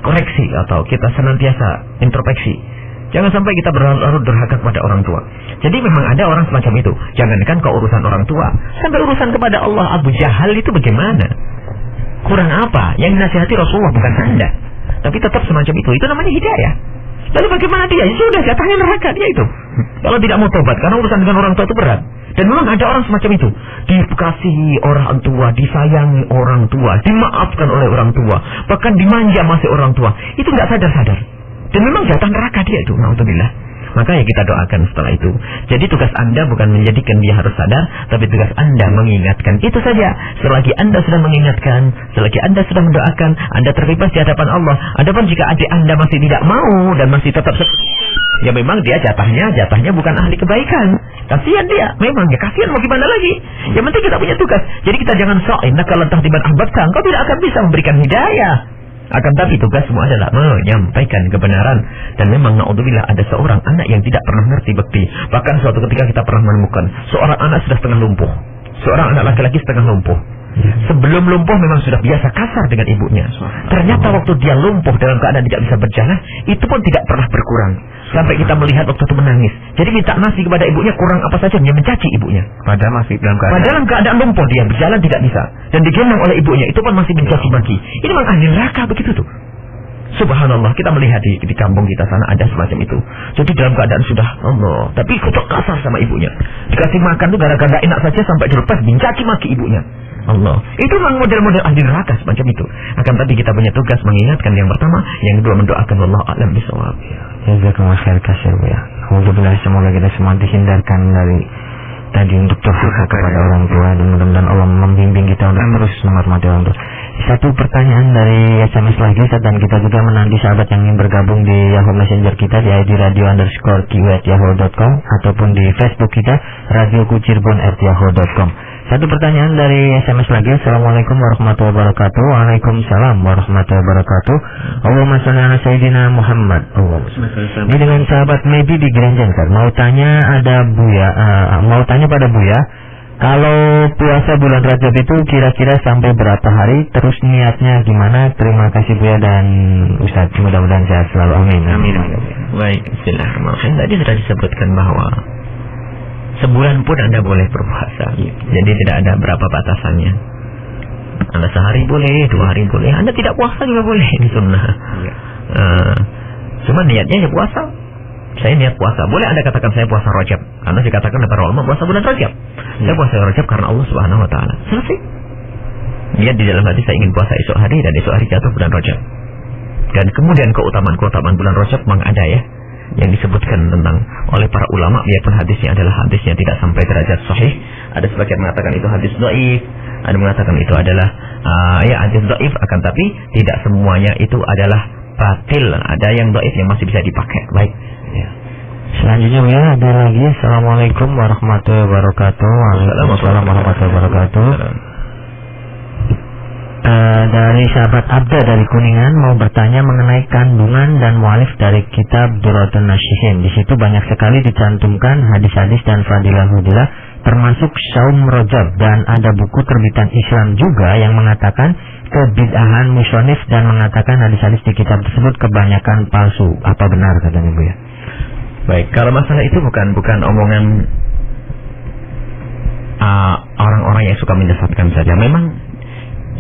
koreksi atau kita senantiasa introspeksi. Jangan sampai kita berlarut durhaka kepada orang tua. Jadi memang ada orang semacam itu. Jangankan ke urusan orang tua, sampai urusan kepada Allah. Abu Jahal itu bagaimana? Kurang apa? Yang dinasihati Rasulullah bukan Anda. Tapi tetap semacam itu. Itu namanya hidayah. Lalu bagaimana dia? Sudah jatahnya neraka dia itu. Kalau tidak mau tobat, karena urusan dengan orang tua itu berat. Dan memang ada orang semacam itu. Dikasihi orang tua, disayangi orang tua, dimaafkan oleh orang tua, bahkan dimanja masih orang tua. Itu nggak sadar-sadar. Dan memang jatah neraka dia itu, na'udzubillah. Makanya kita doakan setelah itu. Jadi tugas Anda bukan menjadikan dia harus sadar, tapi tugas Anda mengingatkan. Itu saja. Selagi Anda sudah mengingatkan, selagi Anda sudah mendoakan, Anda terbebas di hadapan Allah. Adapun jika adik Anda masih tidak mau dan masih tetap ya memang dia jatahnya bukan ahli kebaikan. Kasihan dia, memang ya kasihan, mau gimana lagi? Yang penting kita punya tugas. Jadi kita jangan sok, kalau entah tiba ahbabka, engkau tidak akan bisa memberikan hidayah. Akan tapi tugas semua adalah menyampaikan kebenaran. Dan memang na'udzubillah ada seorang anak yang tidak pernah ngerti bekti. Bahkan suatu ketika kita pernah menemukan seorang anak sudah setengah lumpuh, seorang anak laki-laki setengah lumpuh. Sebelum lumpuh memang sudah biasa kasar dengan ibunya. Ternyata waktu dia lumpuh dalam keadaan tidak bisa berjalan, itu pun tidak pernah berkurang. Sampai kita melihat waktu itu menangis. Jadi minta nasi kepada ibunya kurang apa saja, dia mencaci ibunya. Padahal masih dalam keadaan lumpuh dia, berjalan tidak bisa. Dan digendong oleh ibunya, itu pun masih mencaci maki. Ini memang ahli neraka begitu tuh. Subhanallah, kita melihat di kampung kita sana ada semacam itu. Jadi dalam keadaan sudah Allah, tapi kutuk kasar sama ibunya. Dikasih makan tuh gara-gara enak saja sampai dilepas mencaci maki ibunya. Allah, itu memang model-model ahli neraka semacam itu. Akan tapi kita punya tugas mengingatkan yang pertama, yang kedua mendoakan Allah a'lam bishawab. Jazakumullah khair kasir ya. Alhamdulillah, semoga kita semua dihindarkan dari tadi untuk durhaka kepada orang tua, dan mudah-mudahan Allah membimbing kita untuk terus menghormati orang tua. Satu pertanyaan dari SMS lagi, dan kita juga menanti sahabat yang ingin bergabung di Yahoo Messenger kita di ID radio_q@yahoo.com ataupun di Facebook kita radiokucirebon@yahoo.com. Satu pertanyaan dari SMS lagi. Assalamualaikum warahmatullahi wabarakatuh. Waalaikumsalam warahmatullahi wabarakatuh. Allahumma sholli ala sayyidina Muhammad. Ini dengan sahabat Maybe di Granjengker. Mau tanya pada Buya, kalau puasa bulan Rajab itu kira-kira sampai berapa hari? Terus niatnya gimana? Terima kasih Buya dan Ustaz. Mudah-mudahan sehat selalu. Amin. Amin. Baik, bismillahirrahmanirrahim. Tadi sudah disebutkan bahwa sebulan pun Anda boleh berpuasa. Jadi tidak ada berapa batasannya. Anda sehari boleh, 2 hari boleh. Anda tidak puasa juga boleh. Ini sunnah. Cuma niatnya ya puasa. Saya niat puasa. Boleh Anda katakan saya puasa Rajab. Karena dikatakan oleh para ulama puasa bulan Rajab. Saya puasa Rajab karena Allah Subhanahu wa taala. Selesai. Niat di dalam hati saya ingin puasa esok hari, dan esok hari jatuh bulan Rajab. Dan kemudian keutamaan bulan Rajab memang ada ya, yang disebutkan tentang oleh para ulama, biarpun hadisnya adalah hadis yang tidak sampai derajat sahih. Ada sebagian mengatakan itu hadis dhaif, ada mengatakan itu adalah hadis dhaif, akan tapi tidak semuanya itu adalah batil. Ada yang dhaif yang masih bisa dipakai. Baik. Ya. Selanjutnya ya, ada lagi. Assalamualaikum warahmatullahi wabarakatuh. Waalaikumsalam warahmatullahi wabarakatuh. Dari sahabat Abda dari Kuningan mau bertanya mengenai kandungan dan mualif dari kitab Durratun Nasihin. Di situ banyak sekali dicantumkan hadis-hadis dan fadilah-fadilah, termasuk saum Rajab, dan ada buku terbitan Islam juga yang mengatakan kebid'ahan musonif dan mengatakan hadis-hadis di kitab tersebut kebanyakan palsu. Apa benar katanya Bu ya? Baik, kalau masalah itu bukan omongan orang-orang yang suka menyesatkan saja. Memang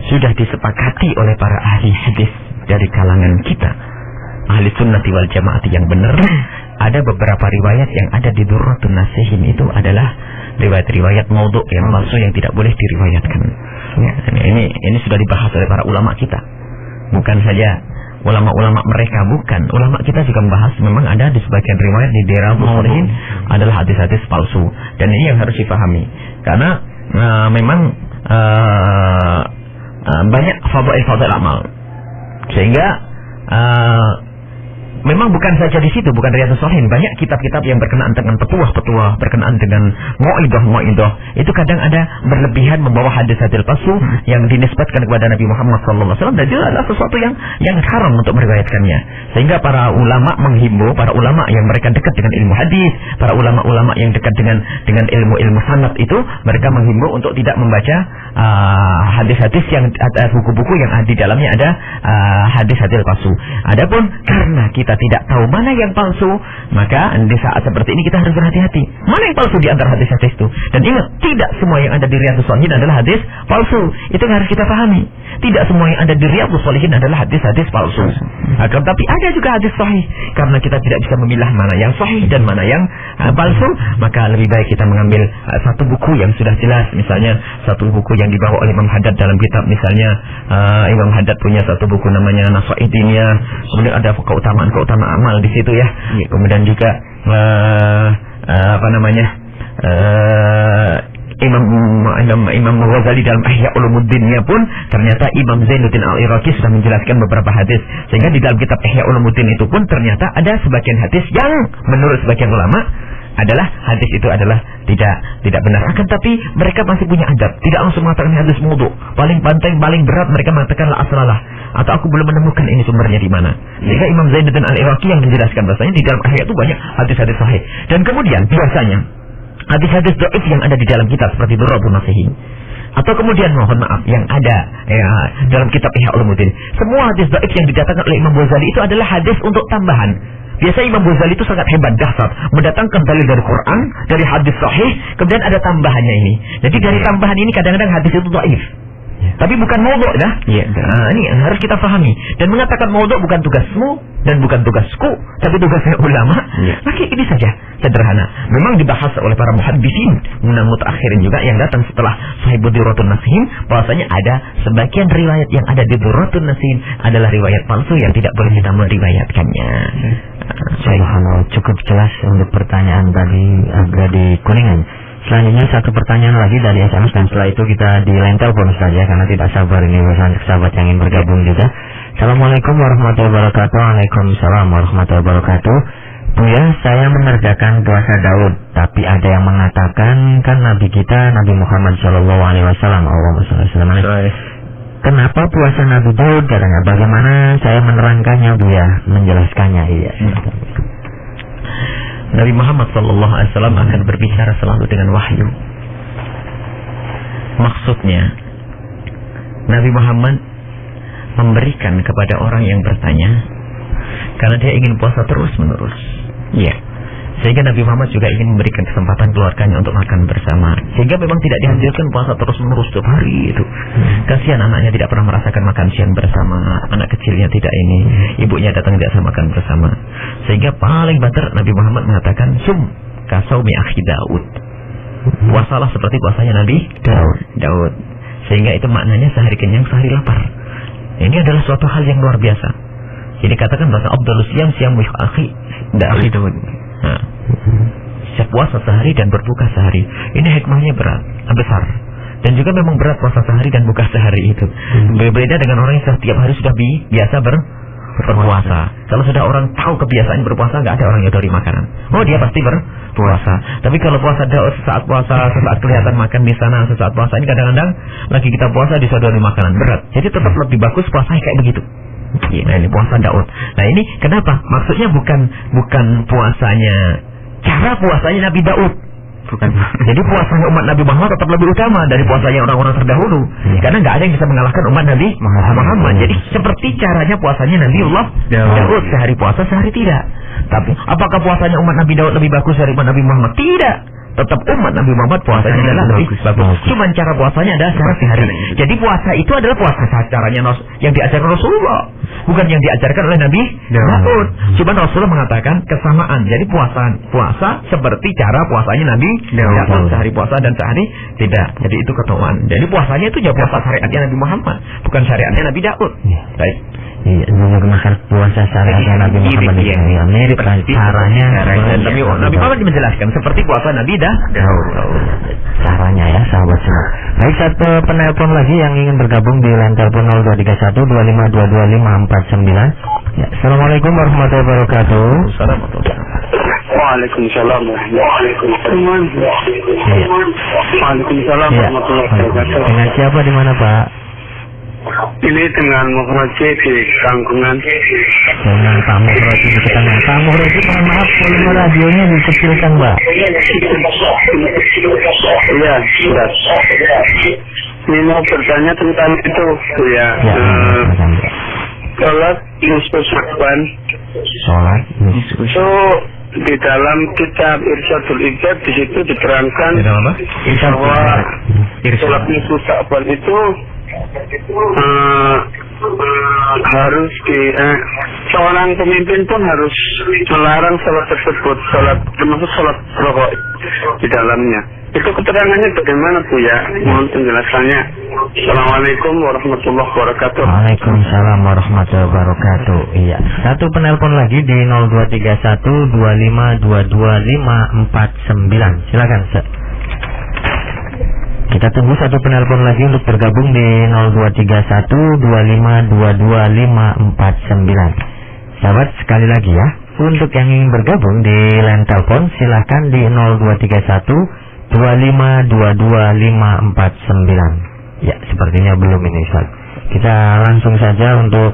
sudah disepakati oleh para ahli hadis dari kalangan kita, ahli sunnati wal jamaati yang benar. Ada beberapa riwayat yang ada di Durratun Nasihin itu adalah riwayat-riwayat maudhu yang palsu yang tidak boleh diriwayatkan. Ini sudah dibahas oleh para ulama kita. Bukan saja ulama-ulama mereka, bukan. Ulama kita juga membahas memang ada di sebagian riwayat di daerah Muslimin adalah hadis-hadis palsu. Dan ini yang harus dipahami. Karena memang banyak fadail amal, sehingga memang bukan saja di situ, bukan Riyadhus Shalihin, banyak kitab-kitab yang berkenaan dengan petuah-petuah, berkenaan dengan mu'idah, itu kadang ada berlebihan membawa hadis-hadis palsu yang dinisbatkan kepada Nabi Muhammad SAW, dan itu adalah sesuatu yang haram untuk meriwayatkannya. Sehingga para ulama menghimbau, para ulama yang mereka dekat dengan ilmu hadis, para ulama-ulama yang dekat dengan ilmu sanad itu, mereka menghimbau untuk tidak membaca hadis-hadis yang ada, buku-buku yang di dalamnya ada hadis-hadis palsu. Adapun karena kita tidak tahu mana yang palsu, maka di saat seperti ini kita harus berhati-hati. Mana yang palsu di antara hadis-hadis itu? Dan ingat, tidak semua yang ada di Riyadhus Shalihin adalah hadis palsu. Itu yang harus kita pahami. Tidak semua yang ada di Riyadhus Shalihin adalah hadis-hadis palsu. Akan tapi ada juga hadis sahih. Karena kita tidak bisa memilah mana yang sahih dan mana yang palsu, maka lebih baik kita mengambil satu buku yang sudah jelas. Misalnya satu buku yang dibawa oleh Imam Haddad dalam kitab, misalnya Imam Haddad punya satu buku namanya Nasaiddiniyah. Kemudian ada keutamaan amal di situ ya. Kemudian juga Imam Ghazali dalam Ihya Ulumuddinnya pun ternyata Imam Zainuddin Al-Iraqi sudah menjelaskan beberapa hadis. Sehingga di dalam kitab Ihya Ulumuddin itu pun ternyata ada sebagian hadis yang menurut sebagian ulama adalah hadis itu adalah tidak benar. Akan tapi mereka masih punya adab, tidak langsung mengatakan hadis maudhu. Paling berat mereka mengatakan la aslalah, atau aku belum menemukan ini sumbernya di mana. Sehingga Imam Zainuddin Al-Iraqi yang menjelaskan bahasanya di dalam ayat itu banyak hadis-hadis sahih. Dan kemudian biasanya hadis-hadis dhaif yang ada di dalam kitab seperti Durratun Nasihin Atau kemudian mohon maaf yang ada dalam kitab Ihya Ulumuddin, semua hadis dhaif yang didatangkan oleh Imam Ghazali itu adalah hadis untuk tambahan. Biasanya Imam Ghazali itu sangat hebat, dahsyat, mendatangkan dalil dari Quran, dari hadis sahih, kemudian ada tambahannya ini. Jadi dari tambahan ini kadang-kadang hadis itu dhaif. Tapi bukan maudhu' dah. Ini harus kita pahami. Dan mengatakan maudhu' bukan tugasmu dan bukan tugasku, tapi tugasnya ulama. Maka ini saja sederhana. Memang dibahas oleh para muhaddisin, mutakhirin juga yang datang setelah Sahih Durratun Nasihin, bahwasanya ada sebagian riwayat yang ada di Durratun Nasihin adalah riwayat palsu yang tidak boleh kita meriwayatkannya. Subhanallah, cukup jelas untuk pertanyaan tadi agak di Kuningan. Selanjutnya satu pertanyaan lagi dari SMS, dan setelah itu kita di line telepon saja karena tidak sabar ini untuk sahabat yang ingin bergabung juga. Assalamualaikum warahmatullahi wabarakatuh. Waalaikumsalam warahmatullahi wabarakatuh. Buya, saya mengerjakan puasa Daud, tapi ada yang mengatakan kan Nabi kita Nabi Muhammad SAW, Allahumma shalli alaihi wasallam. Kenapa puasa Nabi Daud katanya? Bagaimana saya menerangkannya Buya, menjelaskannya? Iya. Nabi Muhammad SAW akan berbicara selalu dengan wahyu. Maksudnya, Nabi Muhammad memberikan kepada orang yang bertanya, karena dia ingin puasa terus menerus. Iya. Sehingga Nabi Muhammad juga ingin memberikan kesempatan keluarganya untuk makan bersama. Sehingga memang tidak dianjurkan puasa terus menerus setiap hari itu. Kasihan anaknya tidak pernah merasakan makan siang bersama, anak kecilnya tidak ini, ibunya datang tidak sama makan bersama. Sehingga paling benar Nabi Muhammad mengatakan sum kasaumi akhi Daud. Puasalah seperti puasanya Nabi Daud. Sehingga itu maknanya sehari kenyang sehari lapar. Ini adalah suatu hal yang luar biasa. Jadi katakan bahasa Abdul Siyam akhi Daud. Puasa sehari dan berbuka sehari. Ini hikmahnya besar. Dan juga memang berat puasa sehari dan buka sehari itu. Berbeda dengan orang yang setiap hari sudah biasa berpuasa. Kalau sudah orang tahu kebiasaan berpuasa, nggak ada orang yang dari makanan. Oh, dia pasti berpuasa. Tapi kalau puasa sesaat kelihatan makan di sana, sesaat puasa ini kadang-kadang lagi kita puasa disodori makanan berat. Jadi tetap lebih bagus puasa kayak begitu. Nah, ini puasa Daud. Nah, ini kenapa? Maksudnya bukan puasanya, cara puasanya Nabi Daud. Bukan. Jadi puasanya umat Nabi Muhammad tetap lebih utama dari puasanya orang-orang terdahulu. Karena nggak ada yang bisa mengalahkan umat Nabi Muhammad. Jadi seperti caranya puasanya Nabiullah Daud, sehari puasa sehari tidak. Tapi apakah puasanya umat Nabi Daud lebih bagus dari umat Nabi Muhammad? Tidak. Tetap umat Nabi Muhammad puasanya adalah lebih bagus. Cuman cara puasanya adalah sehari-hari. Jadi puasa itu adalah puasa caranya yang diajarkan Rasulullah, bukan yang diajarkan oleh Nabi Daud. Cuman Rasulullah mengatakan kesamaan. Jadi puasa seperti cara puasanya Nabi Daud, sehari puasa dan sehari tidak. Jadi itu ketentuan. Jadi puasanya itu ya puasa syariatnya Nabi Muhammad, bukan syariatnya Nabi Daud. Baik. Iya, menggunakan puasa syariatnya Nabi Muhammad. Iya, mirip caranya. Nabi Muhammad menjelaskan seperti puasa Nabi Daud. Caranya ya, sahabat semua. Baik, satu penelpon lagi yang ingin bergabung di line telepon 0231 2522 549. Ya, Assalamualaikum warahmatullahi wabarakatuh. Waalaikumsalam warahmatullahi wabarakatuh. Dengan siapa di mana, Pak? Ini dengan Muhroji di Kangkungan. Dengan Pak Muhroji di Ketanggungan. Pak Muhroji, mohon maaf, volume radionya dikecilkan, Pak. Iya, sudah. Ini mau bertanya tentang itu, ya. Sholat nisfu Sya'ban. Sholat nisfu Sya'ban. So, di dalam kitab Irsyadul Ibad di situ diterangkan bahwa sholat nisfu Sya'ban itu harus seorang pemimpin pun harus melarang sholat tersebut, termasuk sholat rokok di dalamnya. Itu keterangannya bagaimana, Bu ya? Mohon penjelasannya. Assalamualaikum warahmatullahi wabarakatuh. Waalaikumsalam warahmatullahi wabarakatuh. Iya. Satu penelpon lagi di 0231 2522 549. Silakan, Ustaz. Kita tunggu satu penelpon lagi untuk bergabung di 0231 2522 549. Sahabat, sekali lagi ya, untuk yang ingin bergabung di line telepon silahkan di 0231 2522 549. Ya, sepertinya belum ini, Ustaz. Kita langsung saja untuk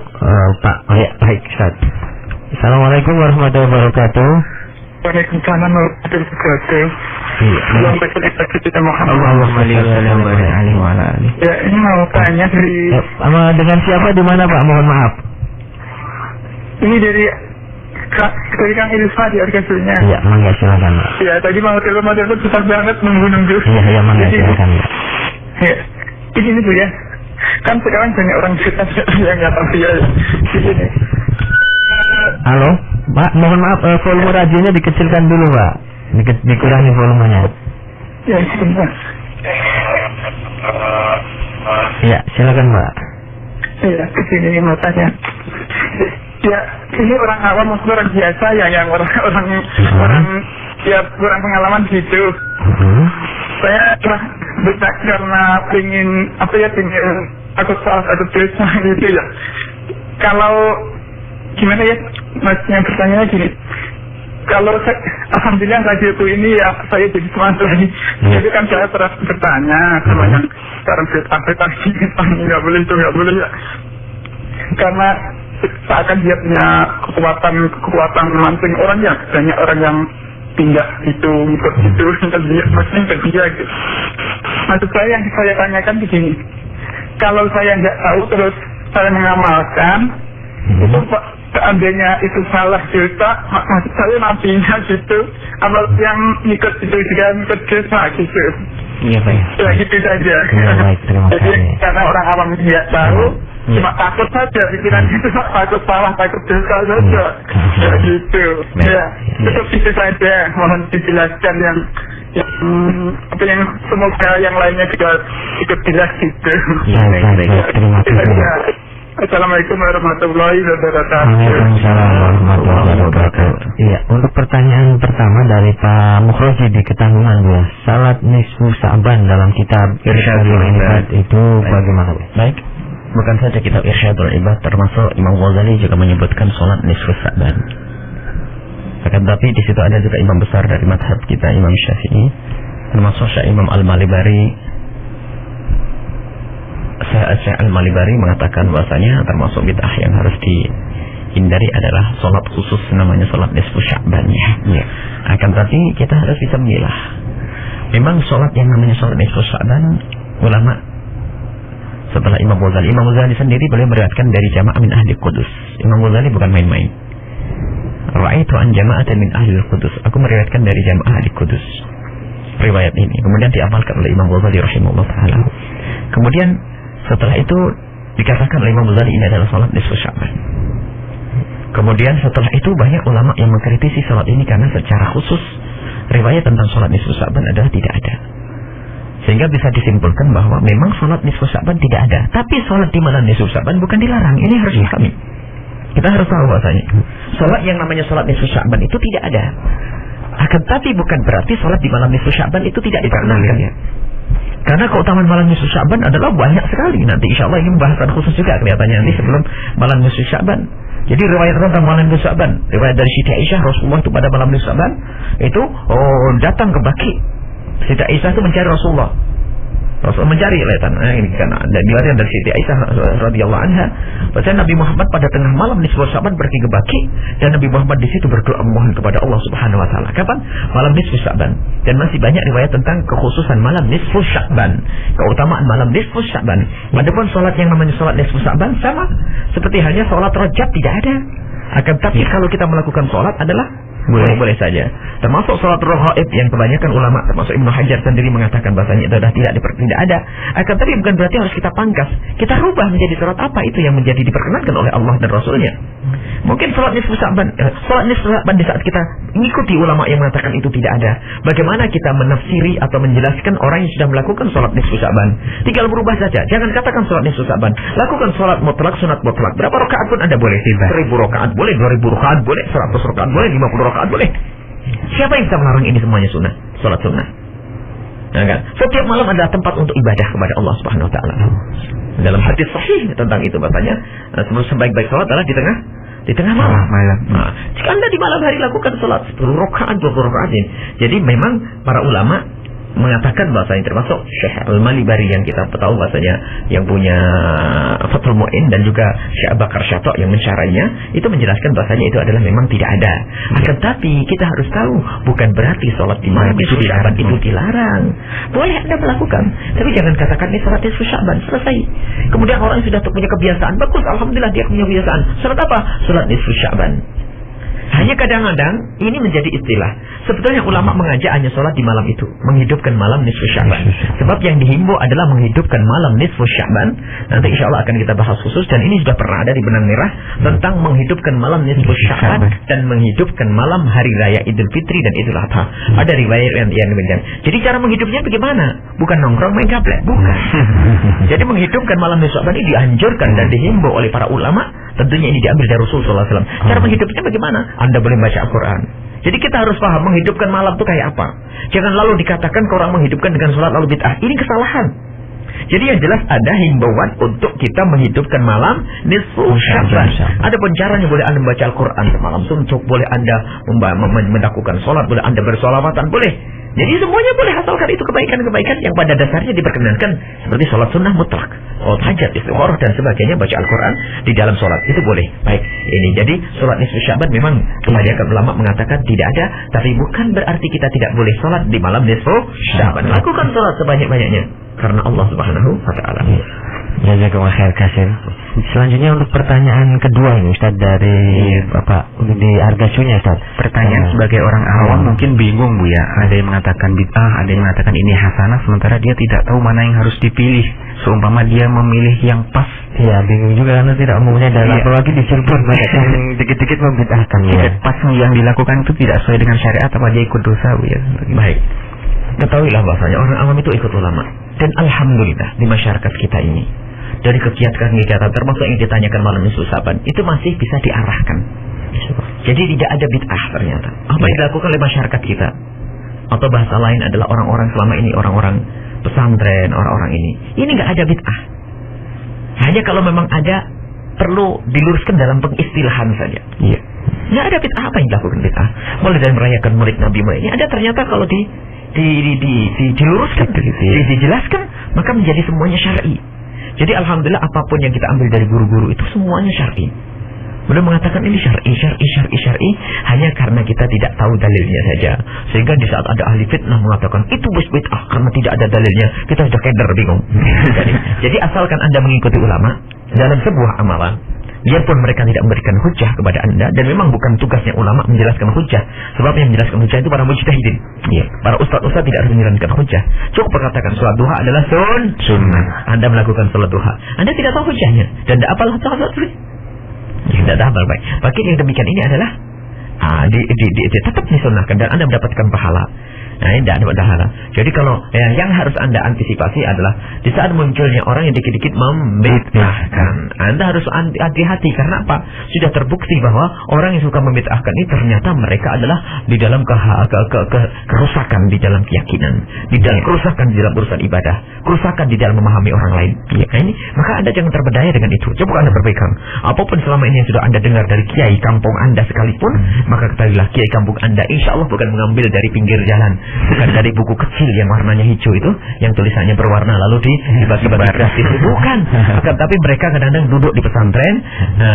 Pak. Baik, Ustaz. Assalamualaikum warahmatullahi wabarakatuh. Waalaikumsalam warahmatullahi wabarakatuh. Yang berkata kita Muhammad. Allahumma salli wa ala ali. Ya, ini mau tanya dari dengan siapa di mana Pak? Mohon maaf. ini dari Kang Ilfa di orkestranya. Iya, mangga silakan Pak. Ya, tadi mau telepon susah banget nunggu. Iya, mangga silakan Pak. Ya, ini tuh ya. Kan sekarang banyak orang kita yang nggak tahu ya. Ini. Halo, Pak, mohon maaf, volume radionya dikecilkan dulu Pak. Dikurangi volumenya. Ya, sebentar. Iya, silakan Pak. Iya, kesini mau tanya. Ya, ini orang awam, maksudnya orang biasa ya, yang orang ya kurang pengalaman gitu. Saya telah bertak karena ingin takut salah satu dosa gitu ya. Kalau gimana ya, maksudnya pertanyaannya gini. Kalau alhamdulillah radioku ini ya saya jadi semangat lagi. Jadi kan saya terus bertanya sama yang sekarang tadi nggak boleh itu nggak boleh ya. Karena seakan dia punya kekuatan memancing orang ya, banyak orang yang pindah itu ikut itu maksudnya ke dia gitu. Maksud saya yang saya tanyakan begini, kalau saya nggak tahu terus saya mengamalkan itu seandainya itu salah dosa, maksud saya nabinya gitu, apa yang ikut itu juga ikut dosa gitu. Iya Pak. Ya gitu saja. Iya baik, terima kasih. Jadi karena orang awam nggak tahu, cuma takut saja pikiran itu, takut salah, takut dosa saja. Ya gitu. Ya, cukup itu saja. Mohon dijelaskan yang semoga yang lainnya juga ikut jelas gitu. Ya, baik, terima kasih. Assalamualaikum warahmatullahi wabarakatuh. Waalaikumsalam warahmatullahi wabarakatuh. Iya, untuk pertanyaan pertama dari Pak Mukhroji di Ketanggungan Bu, salat nisfu Sa'ban dalam kitab Irsyadul Ibad itu bagaimana Bu? Baik, bukan saja kitab Irsyadul Ibad, termasuk Imam Ghazali juga menyebutkan salat nisfu Sa'ban. Akan tetapi di situ ada juga imam besar dari madhab kita, Imam Syafi'i, termasuk Syekh Imam Al-Malibari. Syekh Al-Malibari mengatakan bahwasanya termasuk bid'ah yang harus dihindari adalah sholat khusus namanya sholat nisfu Sya'ban ya. Akan tetapi kita harus bisa memilah. Memang sholat yang namanya sholat nisfu Sya'ban, ulama setelah Imam Ghazali sendiri beliau meriwayatkan dari jamaah min ahli Qudus. Imam Ghazali bukan main-main. Ra'aitu an jama'atan min ahli Qudus. Aku meriwayatkan dari jamaah ahli Qudus. Riwayat ini kemudian diamalkan oleh Imam Ghazali rahimahullah taala. Kemudian setelah itu dikatakan oleh Imam Ghazali ini adalah salat nisfu Sya'ban. Kemudian setelah itu banyak ulama yang mengkritisi salat ini karena secara khusus riwayat tentang salat nisfu Sya'ban adalah tidak ada. Sehingga bisa disimpulkan bahwa memang salat nisfu Sya'ban tidak ada, tapi salat di malam nisfu Sya'ban bukan dilarang. Ini harus dipahami. Kita harus tahu bahwasanya salat yang namanya salat nisfu Sya'ban itu tidak ada. Akan tapi bukan berarti salat di malam nisfu Sya'ban itu tidak diperkenankan ya. Karena keutamaan malam nisfu Sya'ban adalah banyak sekali. Nanti insya Allah ini pembahasan khusus juga kelihatannya nanti sebelum malam nisfu Sya'ban. Jadi riwayat tentang malam nisfu Sya'ban, riwayat dari Siti Aisyah, Rasulullah itu pada malam nisfu Sya'ban itu datang ke Baqi. Siti Aisyah itu mencari Rasulullah. Rasulullah mencari kelihatan. Ini kan diriwayatkan dari Siti Aisyah radhiyallahu anha. Bahwa Nabi Muhammad pada tengah malam nisfu Sya'ban pergi ke Baqi dan Nabi Muhammad di situ berdoa memohon kepada Allah Subhanahu wa taala. Kapan? Malam nisfu Sya'ban. Dan masih banyak riwayat tentang kekhususan malam nisfu Sya'ban, keutamaan malam nisfu Sya'ban. Adapun salat yang namanya salat nisfu Sya'ban sama seperti halnya salat Rajab tidak ada. Akan tapi kalau kita melakukan salat adalah boleh saja. Termasuk salat raghaib yang kebanyakan ulama termasuk Ibnu Hajar sendiri mengatakan bahasanya itu adalah tidak ada. Akan tapi bukan berarti harus kita pangkas. Kita rubah menjadi salat apa itu yang menjadi diperkenankan oleh Allah dan Rasulnya. Mungkin salat nisfu Sya'ban, salat nisfu Sya'ban di saat kita mengikuti ulama yang mengatakan itu tidak ada. Bagaimana kita menafsiri atau menjelaskan orang yang sudah melakukan salat nisfu Sya'ban? Tinggal berubah saja. Jangan katakan salat nisfu Sya'ban. Lakukan salat mutlak, sunat mutlak. Berapa rakaat pun Anda boleh. 1000 rakaat boleh, 2000 rakaat boleh, 100 rakaat boleh, 50 rakaat boleh. Siapa yang bisa melarang ini semuanya sunnah? Salat sunnah. Nah, kan? Setiap malam adalah tempat untuk ibadah kepada Allah Subhanahu wa taala. Dalam hadis sahih tentang itu bahasanya sebaik-baik salat adalah di tengah malam. Nah, jika Anda di malam hari lakukan salat 10 rakaat, 20 rakaat. Jadi memang para ulama mengatakan bahasanya termasuk Syekh Al-Malibari yang kita tahu bahasanya yang punya Fathul Mu'in dan juga Syekh Abu Bakar Syatok yang mensyarainya itu menjelaskan bahasanya itu adalah memang tidak ada. Akan tapi kita harus tahu bukan berarti sholat di malam nisfu Sya'ban itu dilarang. Boleh Anda melakukan, tapi jangan katakan ini sholat nisfu Sya'ban selesai. Kemudian orang sudah punya kebiasaan, bagus, alhamdulillah dia punya kebiasaan. Sholat apa? Sholat nisfu Sya'ban. Hanya kadang-kadang ini menjadi istilah. Sebetulnya ulama mengajak hanya sholat di malam itu, menghidupkan malam nisfu Sya'ban. Sebab yang dihimbau adalah menghidupkan malam nisfu Sya'ban. Nanti insya Allah akan kita bahas khusus, dan ini sudah pernah ada di Benang Merah tentang menghidupkan malam nisfu Sya'ban dan menghidupkan malam hari raya Idul Fitri dan Idul Adha. Ada riwayat yang demikian. Jadi cara menghidupnya bagaimana? Bukan nongkrong main gaplek, bukan. Jadi menghidupkan malam nisfu Sya'ban ini dianjurkan dan dihimbau oleh para ulama. Tentunya ini diambil dari Rasulullah SAW. Cara menghidupnya bagaimana? Anda boleh baca Al-Quran. Jadi kita harus paham menghidupkan malam itu kayak apa. Jangan lalu dikatakan ke orang menghidupkan dengan sholat lalu bid'ah. Ini kesalahan. Jadi yang jelas ada himbauan untuk kita menghidupkan malam nisfu Sya'ban. Adapun caranya boleh Anda membaca Al-Quran semalam suntuk, boleh Anda melakukan sholat, boleh Anda bersolawatan, boleh. Jadi semuanya boleh, asalkan itu kebaikan-kebaikan yang pada dasarnya diperkenankan, seperti sholat sunnah mutlak, sholat hajat, istikharah dan sebagainya, baca Al-Quran di dalam sholat itu boleh. Baik, ini jadi sholat nisfu Sya'ban memang kebanyakan ulama mengatakan tidak ada, tapi bukan berarti kita tidak boleh sholat di malam nisfu Sya'ban. Lakukan sholat sebanyak-banyaknya karena Allah Subhanahu wa Ta'ala. Jazakumullah khair kasir. Selanjutnya untuk pertanyaan kedua ini Ustaz dari Bapak di Argasunya Ustaz. Pertanyaan sebagai orang awam mungkin bingung Bu ya. Ada yang mengatakan bid'ah, ada yang mengatakan ini hasanah, sementara dia tidak tahu mana yang harus dipilih. Seumpama dia memilih yang pas. Iya, bingung juga karena tidak umumnya dalam apalagi di Cirebon banyak yang dikit-dikit membid'ahkan ya. Pas yang dilakukan itu tidak sesuai dengan syariat, apa dia ikut dosa Bu ya. Baik. Ketahuilah bahasanya orang awam itu ikut ulama. Dan alhamdulillah di masyarakat kita ini dari kegiatan-kegiatan termasuk yang ditanyakan malam nisfu Sya'ban itu masih bisa diarahkan. Jadi tidak ada bid'ah ternyata. Apa yang dilakukan oleh masyarakat kita? Atau bahasa lain adalah orang-orang selama ini, orang-orang pesantren, orang-orang ini. Ini nggak ada bid'ah. Hanya kalau memang ada perlu diluruskan dalam pengistilahan saja. Iya. Nggak ada bid'ah. Apa yang dilakukan bid'ah? Mulai dari merayakan Maulid Nabi ini ada ternyata kalau diluruskan, dijelaskan, maka menjadi semuanya syar'i. Jadi alhamdulillah apapun yang kita ambil dari guru-guru itu semuanya syar'i. Beliau mengatakan ini syar'i hanya karena kita tidak tahu dalilnya saja. Sehingga di saat ada ahli fitnah mengatakan itu bid'ah karena tidak ada dalilnya, kita sudah keder bingung. Jadi asalkan Anda mengikuti ulama dalam sebuah amalan, biarpun mereka tidak memberikan hujah kepada Anda, dan memang bukan tugasnya ulama menjelaskan hujah. Sebab yang menjelaskan hujah itu para mujtahidin. Para ustaz-ustaz tidak harus menjelaskan hujah. Cukup berkatakan sholat duha adalah sunnah. Anda melakukan sholat duha, Anda tidak tahu hujahnya dan tidak apalah sholat duha. Tidak ada baik. Bagi yang demikian ini adalah tetap disunnahkan dan Anda mendapatkan pahala. Nah, ini tidak ada pahala. Jadi kalau yang harus Anda antisipasi adalah di saat munculnya orang yang dikit-dikit membid'ahkan, Anda harus hati-hati. Karena apa? Sudah terbukti bahwa orang yang suka membid'ahkan ini ternyata mereka adalah di dalam kerusakan di dalam keyakinan, di dalam kerusakan di dalam urusan ibadah, kerusakan di dalam memahami orang lain. Nah, ini maka Anda jangan terberdaya dengan itu. Coba Anda perbaikan. Apapun selama ini yang sudah Anda dengar dari kiai kampung Anda sekalipun, maka ketahuilah kiai kampung Anda insya Allah bukan mengambil dari pinggir jalan, bukan dari buku kecil yang warnanya hijau itu, yang tulisannya berwarna lalu dibagi-bagi gratis, bukan. Tapi mereka kadang-kadang duduk di pesantren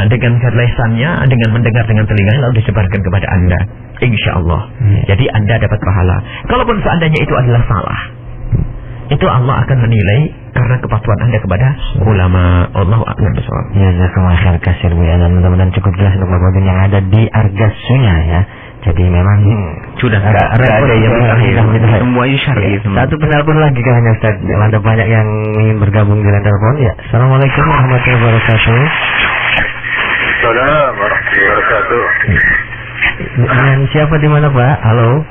dengan lesannya, dengan mendengar dengan telinganya lalu disebarkan kepada Anda, insya Allah. Jadi Anda dapat pahala. Kalaupun seandainya itu adalah salah, itu Allah akan menilai karena kepatuhan Anda kepada ulama. Allahu a'lam bishawab. Ya, jazakumullah khair kasir Bu ya, dan mudah-mudahan cukup jelas untuk Bapak yang ada di Argasunya ya. Jadi memang sudah ada yang semuanya syar'i. Satu penelpon lagi kan Ustaz. Ada banyak yang ingin bergabung dengan telepon ya. Assalamualaikum warahmatullahi wabarakatuh. Assalamualaikum warahmatullahi wabarakatuh. Dengan siapa di mana Pak? Halo.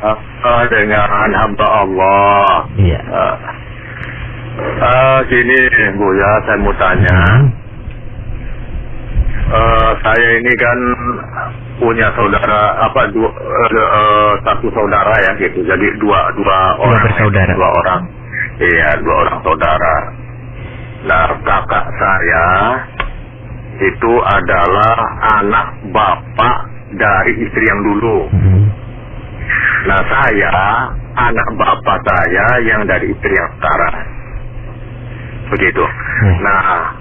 Dengan hamba Allah. Iya. Gini Bu ya, saya mau tanya. Saya ini kan punya saudara satu saudara ya gitu. Jadi dua orang bersaudara. Dua orang saudara. Nah, kakak saya itu adalah anak bapak dari istri yang dulu. Nah, saya anak bapak saya yang dari istri yang sekarang. Begitu. Nah,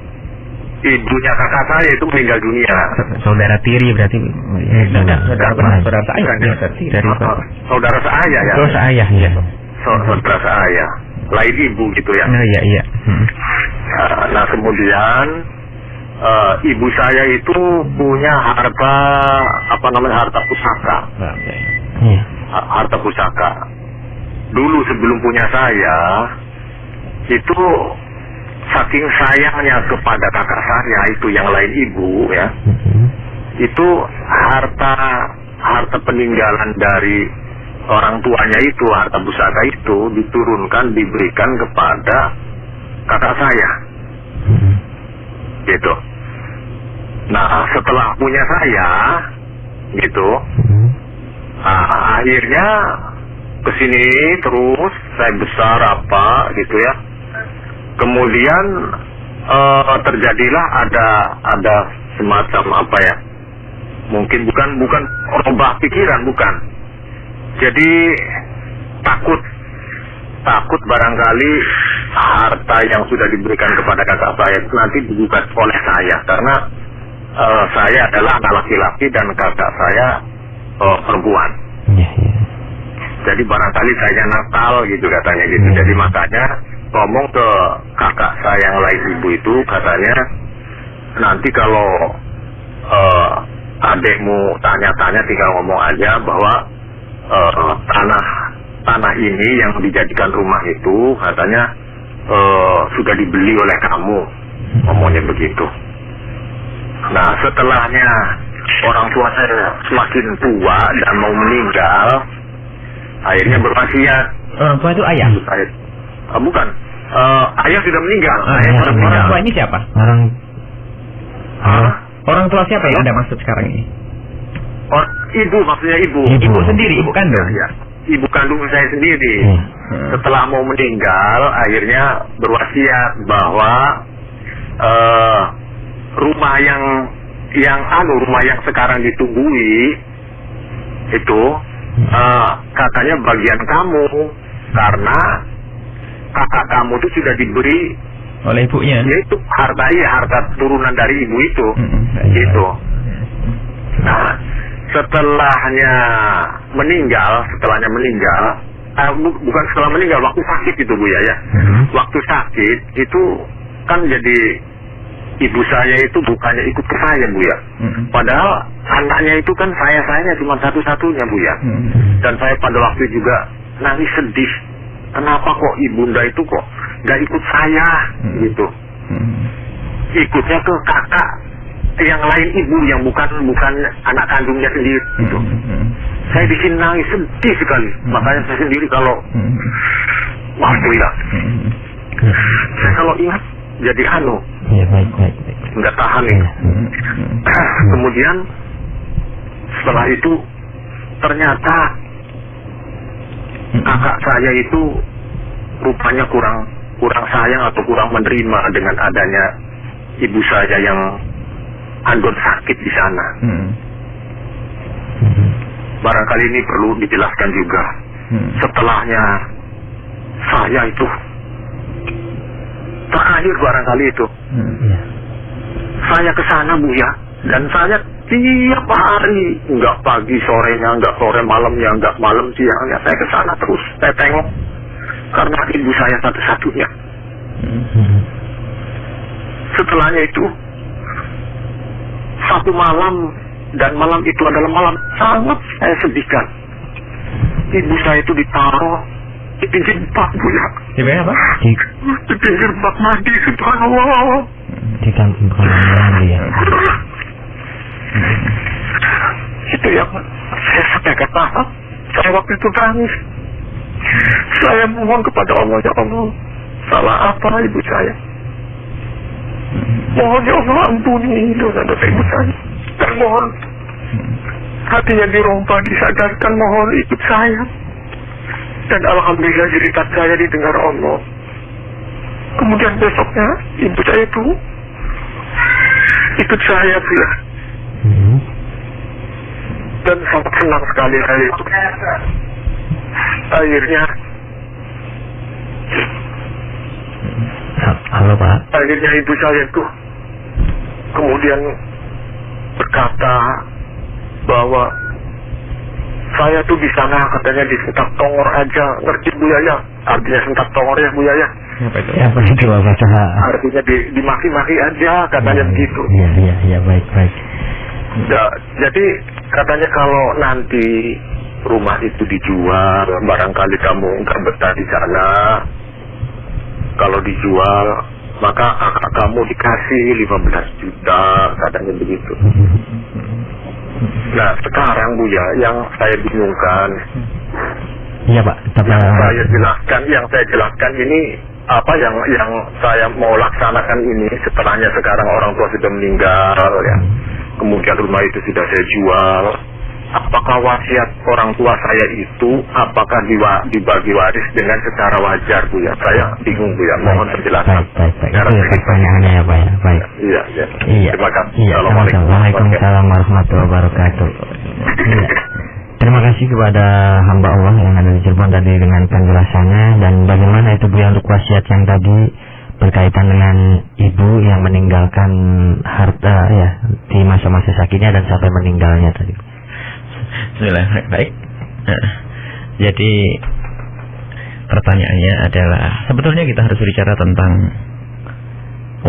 ibunya kakak saya itu meninggal dunia. Saudara tiri berarti Saudara saya dari Saudara seayah ya. seayah ya. Saudara seayah. Lain ibu gitu ya. Oh iya. Nah kemudian ibu saya itu punya harta pusaka. Harta pusaka. Dulu sebelum punya saya itu saking sayangnya kepada kakak saya itu yang lain ibu ya, itu harta peninggalan dari orang tuanya itu, harta pusaka itu diturunkan, diberikan kepada kakak saya gitu. Nah setelah punya saya gitu, akhirnya kesini terus saya besar apa gitu ya. Kemudian terjadilah ada semacam apa ya? Mungkin bukan rubah pikiran, bukan. Jadi takut barangkali harta yang sudah diberikan kepada kakak saya nanti digugat oleh saya, karena saya adalah anak laki-laki dan kakak saya perempuan. Jadi barangkali saya nakal gitu katanya gitu. Jadi makanya ngomong ke kakak saya yang lain ibu itu, katanya nanti kalau adekmu tanya-tanya tinggal ngomong aja bahwa tanah ini yang dijadikan rumah itu katanya sudah dibeli oleh kamu, ngomongnya begitu. Nah setelahnya orang tua saya semakin tua dan mau meninggal, akhirnya berwasiat. Orang tua itu ayah? Bukan, ayah sudah meninggal. Orang tua ini siapa? Orang tua siapa yang Anda maksud sekarang ini? Ibu, maksudnya ibu. Ibu sendiri, ibu kandung. Ya, ibu kandung saya sendiri. Setelah mau meninggal, akhirnya berwasiat bahwa rumah yang sekarang ditunggui itu katanya bagian kamu, karena kakak kamu itu sudah diberi oleh ibunya. Yaitu harta turunan dari ibu itu, gitu. Nah, setelahnya meninggal, bukan setelah meninggal, waktu sakit itu Bu ya. Waktu sakit itu kan jadi ibu saya itu bukannya ikut ke saya Bu ya. Padahal anaknya itu kan sayanya cuma satu-satunya Bu ya. Dan saya pada waktu juga nangis sedih. Kenapa kok ibunda itu kok gak ikut saya gitu? Ikutnya ke kakak yang lain ibu yang bukan anak kandungnya sendiri gitu. Saya di sini nangis sedih sekali. Makanya saya sendiri kalau waktu ya, saya kalau ingat jadi baik. Nggak tahan ini. Kemudian setelah itu ternyata kakak saya itu rupanya kurang sayang atau kurang menerima dengan adanya ibu saya yang andon sakit di sana. Barangkali ini perlu dijelaskan juga. Setelahnya saya itu terakhir barangkali itu saya ke sana Bu ya, dan saya tiap hari, nggak pagi sorenya, nggak sore malamnya, nggak malam siangnya, saya ke sana terus. Saya tengok karena ibu saya satu-satunya. Setelahnya itu satu malam, dan malam itu adalah malam sangat saya sedihkan. Ibu saya itu ditaruh di pinggir bak Bu ya. Di apa? Di pinggir bak mandi, subhanallah. Di kampung mandi ya. Itu yang saya sampai kata, saya waktu itu nangis. Saya mohon kepada Allah, ya Allah, salah apa ibu saya? Mohon ya Allah ampuni dosa-dosa ibu saya. Dan mohon hatinya dirompa, disadarkan, mohon ikut saya. Dan alhamdulillah cerita saya didengar Allah. Kemudian besoknya ibu saya itu ikut saya Bu ya. Dan sangat senang sekali saya itu. akhirnya Halo Pak. Akhirnya ibu saya tuh kemudian berkata bahwa saya tuh di sana katanya disentak tongor aja, ngerti Bu Yaya? Artinya sentak tongor ya Bu Yaya? Apa itu? Ya apa itu Pak? Artinya dimaki-maki aja katanya begitu. Iya baik. Ya, jadi katanya kalau nanti rumah itu dijual, barangkali kamu nggak betah di sana. Kalau dijual, maka kamu dikasih 15 juta, katanya begitu. Nah, sekarang Bu ya, yang saya bingungkan. Iya Pak. Yang saya jelaskan ini apa yang saya mau laksanakan ini setelahnya sekarang orang tua sudah meninggal ya. Kemudian rumah itu sudah saya jual. Apakah wasiat orang tua saya itu apakah dibagi waris dengan secara wajar Bu ya? Saya bingung Bu ya, mohon penjelasan. Baik. Itu ya pertanyaannya ya Pak ya. Baik. Iya. Terima kasih. Iya, Waalaikumsalam warahmatullahi wabarakatuh. Iya. Terima kasih kepada hamba Allah yang ada di Cirebon tadi dengan penjelasannya. Dan bagaimana itu Bu ya untuk wasiat yang tadi berkaitan dengan ibu yang meninggalkan harta ya di masa-masa sakitnya dan sampai meninggalnya tadi. Bismillah, baik. Jadi pertanyaannya adalah sebetulnya kita harus bicara tentang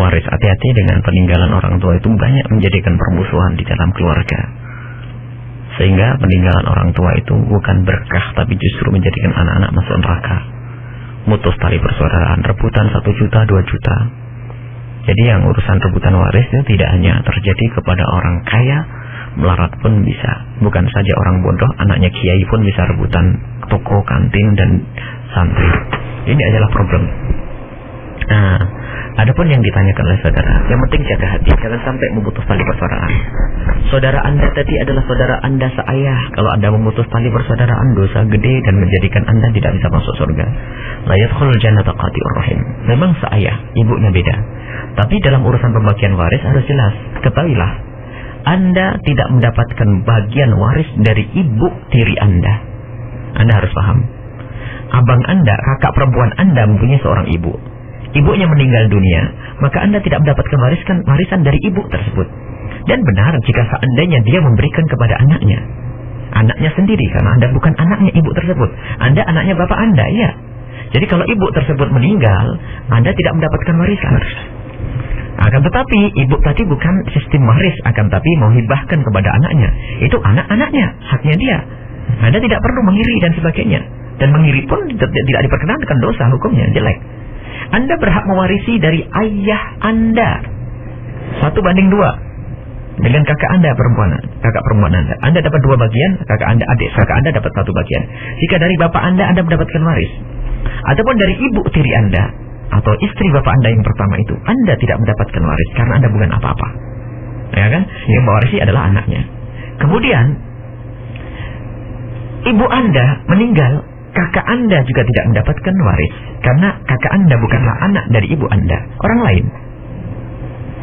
waris. Hati-hati dengan peninggalan orang tua, itu banyak menjadikan permusuhan di dalam keluarga. Sehingga peninggalan orang tua itu bukan berkah, tapi justru menjadikan anak-anak masuk neraka. Mutus tali persaudaraan, rebutan 1 juta, 2 juta. Jadi yang urusan rebutan waris itu tidak hanya terjadi kepada orang kaya, melarat pun bisa. Bukan saja orang bodoh, anaknya kiai pun bisa rebutan toko, kantin, dan santri. Ini adalah problem. Nah, adapun yang ditanyakan oleh saudara, yang penting jaga hati, jangan sampai memutus tali persaudaraan. Saudara Anda tadi adalah saudara Anda seayah. Kalau Anda memutus tali persaudaraan, dosa gede dan menjadikan Anda tidak bisa masuk surga. La yadkhulul jannata qati'ur rahim. Memang seayah, ibunya beda. Tapi dalam urusan pembagian waris harus jelas. Ketahuilah, Anda tidak mendapatkan bagian waris dari ibu tiri Anda. Anda harus paham. Abang Anda, kakak perempuan Anda mempunyai seorang ibu. Ibunya meninggal dunia, maka Anda tidak mendapatkan warisan dari ibu tersebut. Dan benar jika seandainya dia memberikan kepada anaknya sendiri, karena Anda bukan anaknya ibu tersebut. Anda anaknya bapak Anda, ya. Jadi kalau ibu tersebut meninggal, Anda tidak mendapatkan warisan. Akan tetapi ibu tadi bukan sistem waris, akan tapi mau hibahkan kepada anaknya. Itu anak-anaknya, haknya dia. Anda tidak perlu mengiri dan sebagainya. Dan mengiri pun tidak diperkenankan, dosa hukumnya, jelek. Anda berhak mewarisi dari ayah Anda 1:2 dengan kakak Anda kakak perempuan Anda. Anda dapat 2 bagian, kakak Anda dapat 1 bagian. Jika dari bapak Anda mendapatkan waris, ataupun dari ibu tiri Anda atau istri bapak Anda yang pertama itu, Anda tidak mendapatkan waris karena Anda bukan apa-apa. Ya kan? Yang mewarisi adalah anaknya. Kemudian ibu Anda meninggal, kakak Anda juga tidak mendapatkan waris karena kakak Anda bukanlah anak dari ibu Anda, orang lain.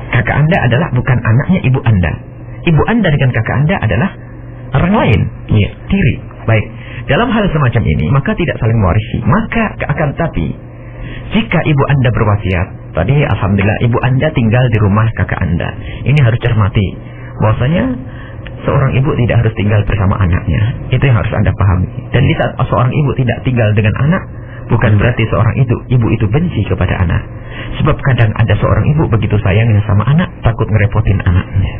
Kakak Anda adalah bukan anaknya ibu Anda. Ibu Anda dengan kakak Anda adalah orang lain, tiri. Baik. Dalam hal semacam ini, maka tidak saling mewarisi. Maka akan tapi jika ibu Anda berwasiat, tadi alhamdulillah ibu Anda tinggal di rumah kakak Anda. Ini harus cermati bahwasanya seorang ibu tidak harus tinggal bersama anaknya. Itu yang harus Anda pahami. Dan di saat seorang ibu tidak tinggal dengan anak, bukan berarti seorang ibu itu benci kepada anak. Sebab kadang ada seorang ibu begitu sayangnya sama anak, takut ngerepotin anaknya.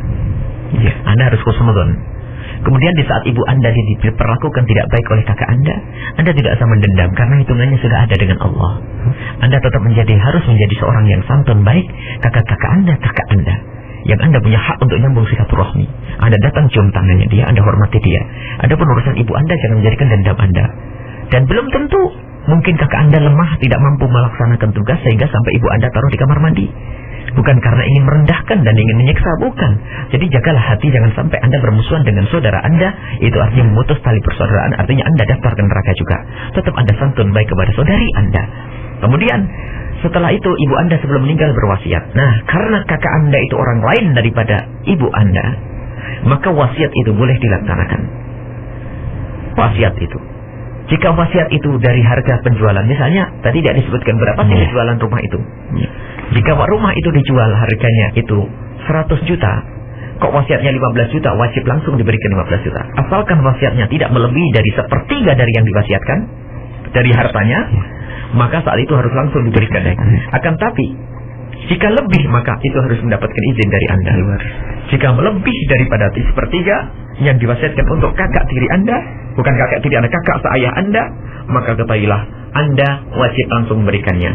Ya, Anda harus khusnuzon. Kemudian di saat ibu Anda diperlakukan tidak baik oleh kakak Anda tidak usah mendendam karena hitungannya sudah ada dengan Allah. Anda tetap harus menjadi seorang yang santun baik. Kakak Anda yang Anda punya hak untuk nyambung silaturahmi. Anda datang cium tangannya dia, Anda hormati dia. Adapun urusan ibu Anda jangan menjadikan dendam Anda. Dan belum tentu mungkin kakak Anda lemah, tidak mampu melaksanakan tugas sehingga sampai ibu Anda taruh di kamar mandi. Bukan karena ingin merendahkan dan ingin menyiksa, bukan. Jadi jagalah hati, jangan sampai Anda bermusuhan dengan saudara Anda. Itu artinya memutus tali persaudaraan, artinya Anda daftar ke neraka juga. Tetap Anda santun baik kepada saudari Anda. Kemudian setelah itu ibu Anda sebelum meninggal berwasiat. Nah, karena kakak Anda itu orang lain daripada ibu Anda, maka wasiat itu boleh dilaksanakan. Wasiat itu. Jika wasiat itu dari harga penjualan, misalnya tadi tidak disebutkan berapa sih penjualan rumah itu. Jika rumah itu dijual harganya itu 100 juta, kok wasiatnya 15 juta, wajib langsung diberikan 15 juta. Asalkan wasiatnya tidak melebihi dari 1/3 dari yang diwasiatkan, dari hartanya, maka saat itu harus langsung diberikan. Akan tapi, jika lebih maka itu harus mendapatkan izin dari Anda. Jika lebih daripada 1/3 yang diwasiatkan untuk kakak tiri Anda, bukan kakak tiri Anda, kakak seayah Anda, maka ketahuilah Anda wajib langsung memberikannya.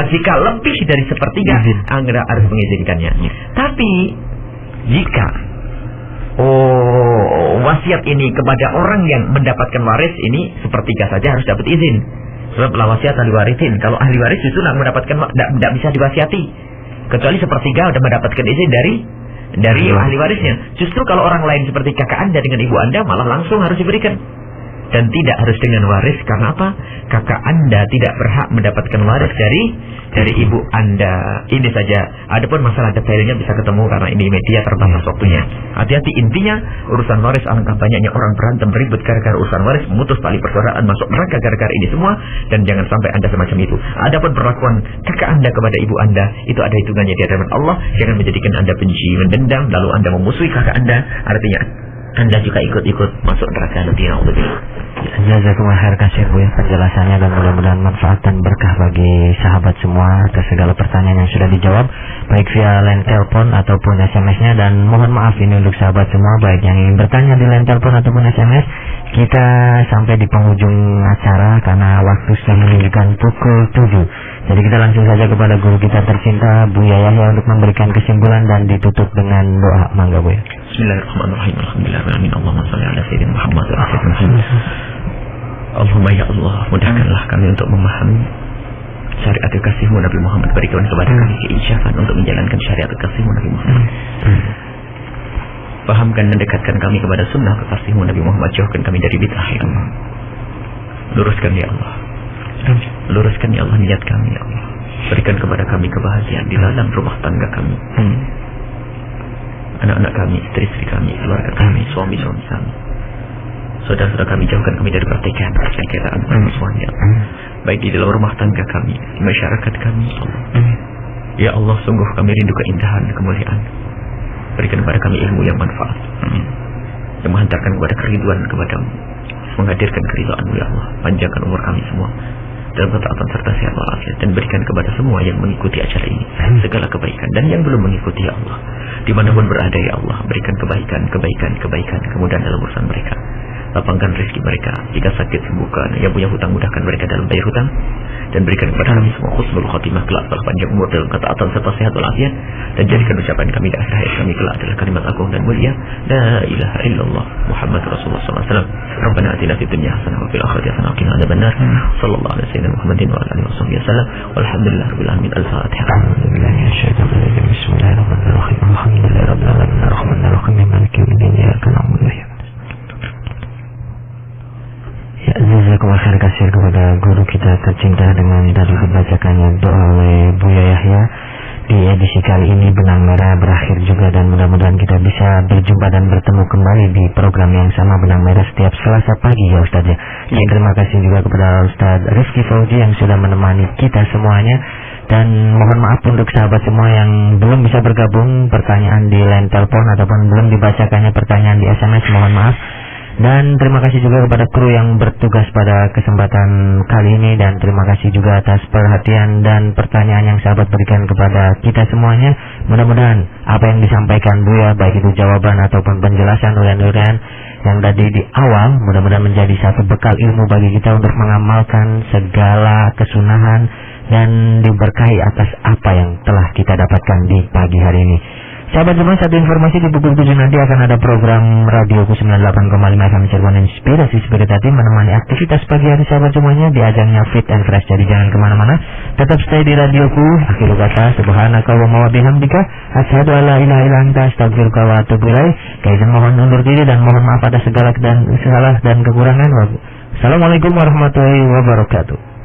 Jika lebih dari 1/3, Anda harus mengizinkannya. Tapi jika wasiat ini kepada orang yang mendapatkan waris ini 1/3 saja harus dapat izin. Sebab wasiat ahli warisin. Kalau ahli waris itu tidak bisa diwasiati kecuali 1/3 sudah mendapatkan izin dari ahli warisnya. Justru kalau orang lain seperti kakak Anda dengan ibu Anda malah langsung harus diberikan. Dan tidak harus dengan waris. Karena apa? Kakak Anda tidak berhak mendapatkan waris dari ibu Anda. Ini saja. Adapun masalah detailnya bisa ketemu karena ini media terbatas waktunya. Hati-hati, intinya urusan waris alangkah banyaknya orang berantem ribut gara-gara urusan waris, memutus tali persaudaraan, masuk neraka gara-gara ini semua, dan jangan sampai Anda semacam itu. Adapun perlakuan kakak Anda kepada ibu Anda itu ada hitungannya di hadapan Allah. Jangan menjadikan Anda benci, mendendam, lalu Anda memusuhi kakak Anda. Artinya Anda juga ikut-ikut masuk neraka nanti. Jazakumullah khair kasih Bu ya penjelasannya, dan mudah-mudahan manfaat dan berkah bagi sahabat semua atas segala pertanyaan yang sudah dijawab baik via line telepon ataupun SMS-nya. Dan mohon maaf ini untuk sahabat semua baik yang ingin bertanya di line telepon ataupun SMS, kita sampai di penghujung acara karena waktu sudah menunjukkan pukul 7. Jadi kita langsung saja kepada guru kita tercinta Buya Yahya untuk memberikan kesimpulan dan ditutup dengan doa. Mangga Bu ya. Bismillahirrahmanirrahim. Alhamdulillahirrahmanirrahim. Allahumma shalli ala sayyidina Muhammad wa ala sayyidina Muhammad. Allahumma ya Allah, mudahkanlah kami untuk memahami syariat kekasihmu Nabi Muhammad. Berikan kepada kami keinsafan untuk menjalankan syariat kekasihmu Nabi Muhammad. Pahamkan dan dekatkan kami kepada sunnah kekasihmu Nabi Muhammad. Jauhkan kami dari bid'ah ya Allah. Luruskan ya Allah. Luruskan ya Allah niat kami ya Allah. Berikan kepada kami kebahagiaan di dalam rumah tangga kami. Anak-anak kami, istri-istri kami, keluarga kami, suami-suami kami, saudara-saudara kami, jauhkan kami dari pertikaian, percengketaan, permusuhan ya Allah. Baik di dalam rumah tangga kami, di masyarakat kami ya Allah. Ya Allah, sungguh kami rindu keindahan, kemuliaan. Berikan kepada kami ilmu yang manfaat, yang menghantarkan kepada keriduan kepadamu, menghadirkan keridhaan-Mu ya Allah. Panjangkan umur kami semua dalam ketaatan serta sehat walafiat, dan berikan kepada semua yang mengikuti acara ini segala kebaikan, dan yang belum mengikuti ya Allah, dimanapun berada ya Allah, berikan kebaikan, kemudahan dalam urusan mereka. Lapangkan rezeki mereka, jika sakit sembuhkan, yang punya hutang mudahkan mereka dalam bayar hutang, dan berikan kepada kami semua husnul khotimah kelak setelah panjang umur dalam ketaatan serta sehat walafiat, dan jadikan ucapan kami di akhir hayat kami kelak adalah kalimat agung dan mulia, la ilaha illallah Muhammad Rasulullah SAW. Rabbana atina fid dunya hasanah wa fil akhirati hasanah wa qina adzabannar. Sallallahu alaihi wasallam Muhammadin wa ala alihi wasallam. Walhamdulillahirabbil alamin. Al-Fatihah. Bismillahirrahmanirrahim. Alhamdulillahirabbil alamin. Arrahmanir rahim. Maliki yaumiddin. Iyyaka na'budu wa iyyaka Ya, jazakumullah khair kasih kepada guru kita tercinta dengan tadi dibacakannya doa oleh Buya Yahya. Di edisi kali ini Benang Merah berakhir juga, dan mudah-mudahan kita bisa berjumpa dan bertemu kembali di program yang sama Benang Merah setiap Selasa pagi ya Ustaz ya. Dan terima kasih juga kepada Ustaz Rizky Fauzi yang sudah menemani kita semuanya. Dan mohon maaf untuk sahabat semua yang belum bisa bergabung pertanyaan di line telepon ataupun belum dibacakannya pertanyaan di SMS, mohon maaf. Dan terima kasih juga kepada kru yang bertugas pada kesempatan kali ini, dan terima kasih juga atas perhatian dan pertanyaan yang sahabat berikan kepada kita semuanya. Mudah-mudahan apa yang disampaikan Buya, baik itu jawaban ataupun penjelasan urian-urian yang tadi di awal, mudah-mudahan menjadi satu bekal ilmu bagi kita untuk mengamalkan segala kesunahan dan diberkahi atas apa yang telah kita dapatkan di pagi hari ini. Sahabat semua, satu informasi, di pukul 7 nanti akan ada program radioku 98,5 FM Cirebon Inspirasi Spirit Hati menemani aktivitas pagi hari sahabat semuanya di ajangnya Fit and Fresh. Jadi jangan kemana-mana, tetap stay di radioku. Akhir kata, subhanakallahumma wa bihamdika, asyhadu alla ilaha illa anta, astaghfiruka wa atubu ilaik. Kaizan mohon undur diri dan mohon maaf atas segala salah dan kekurangan. Assalamualaikum warahmatullahi wabarakatuh.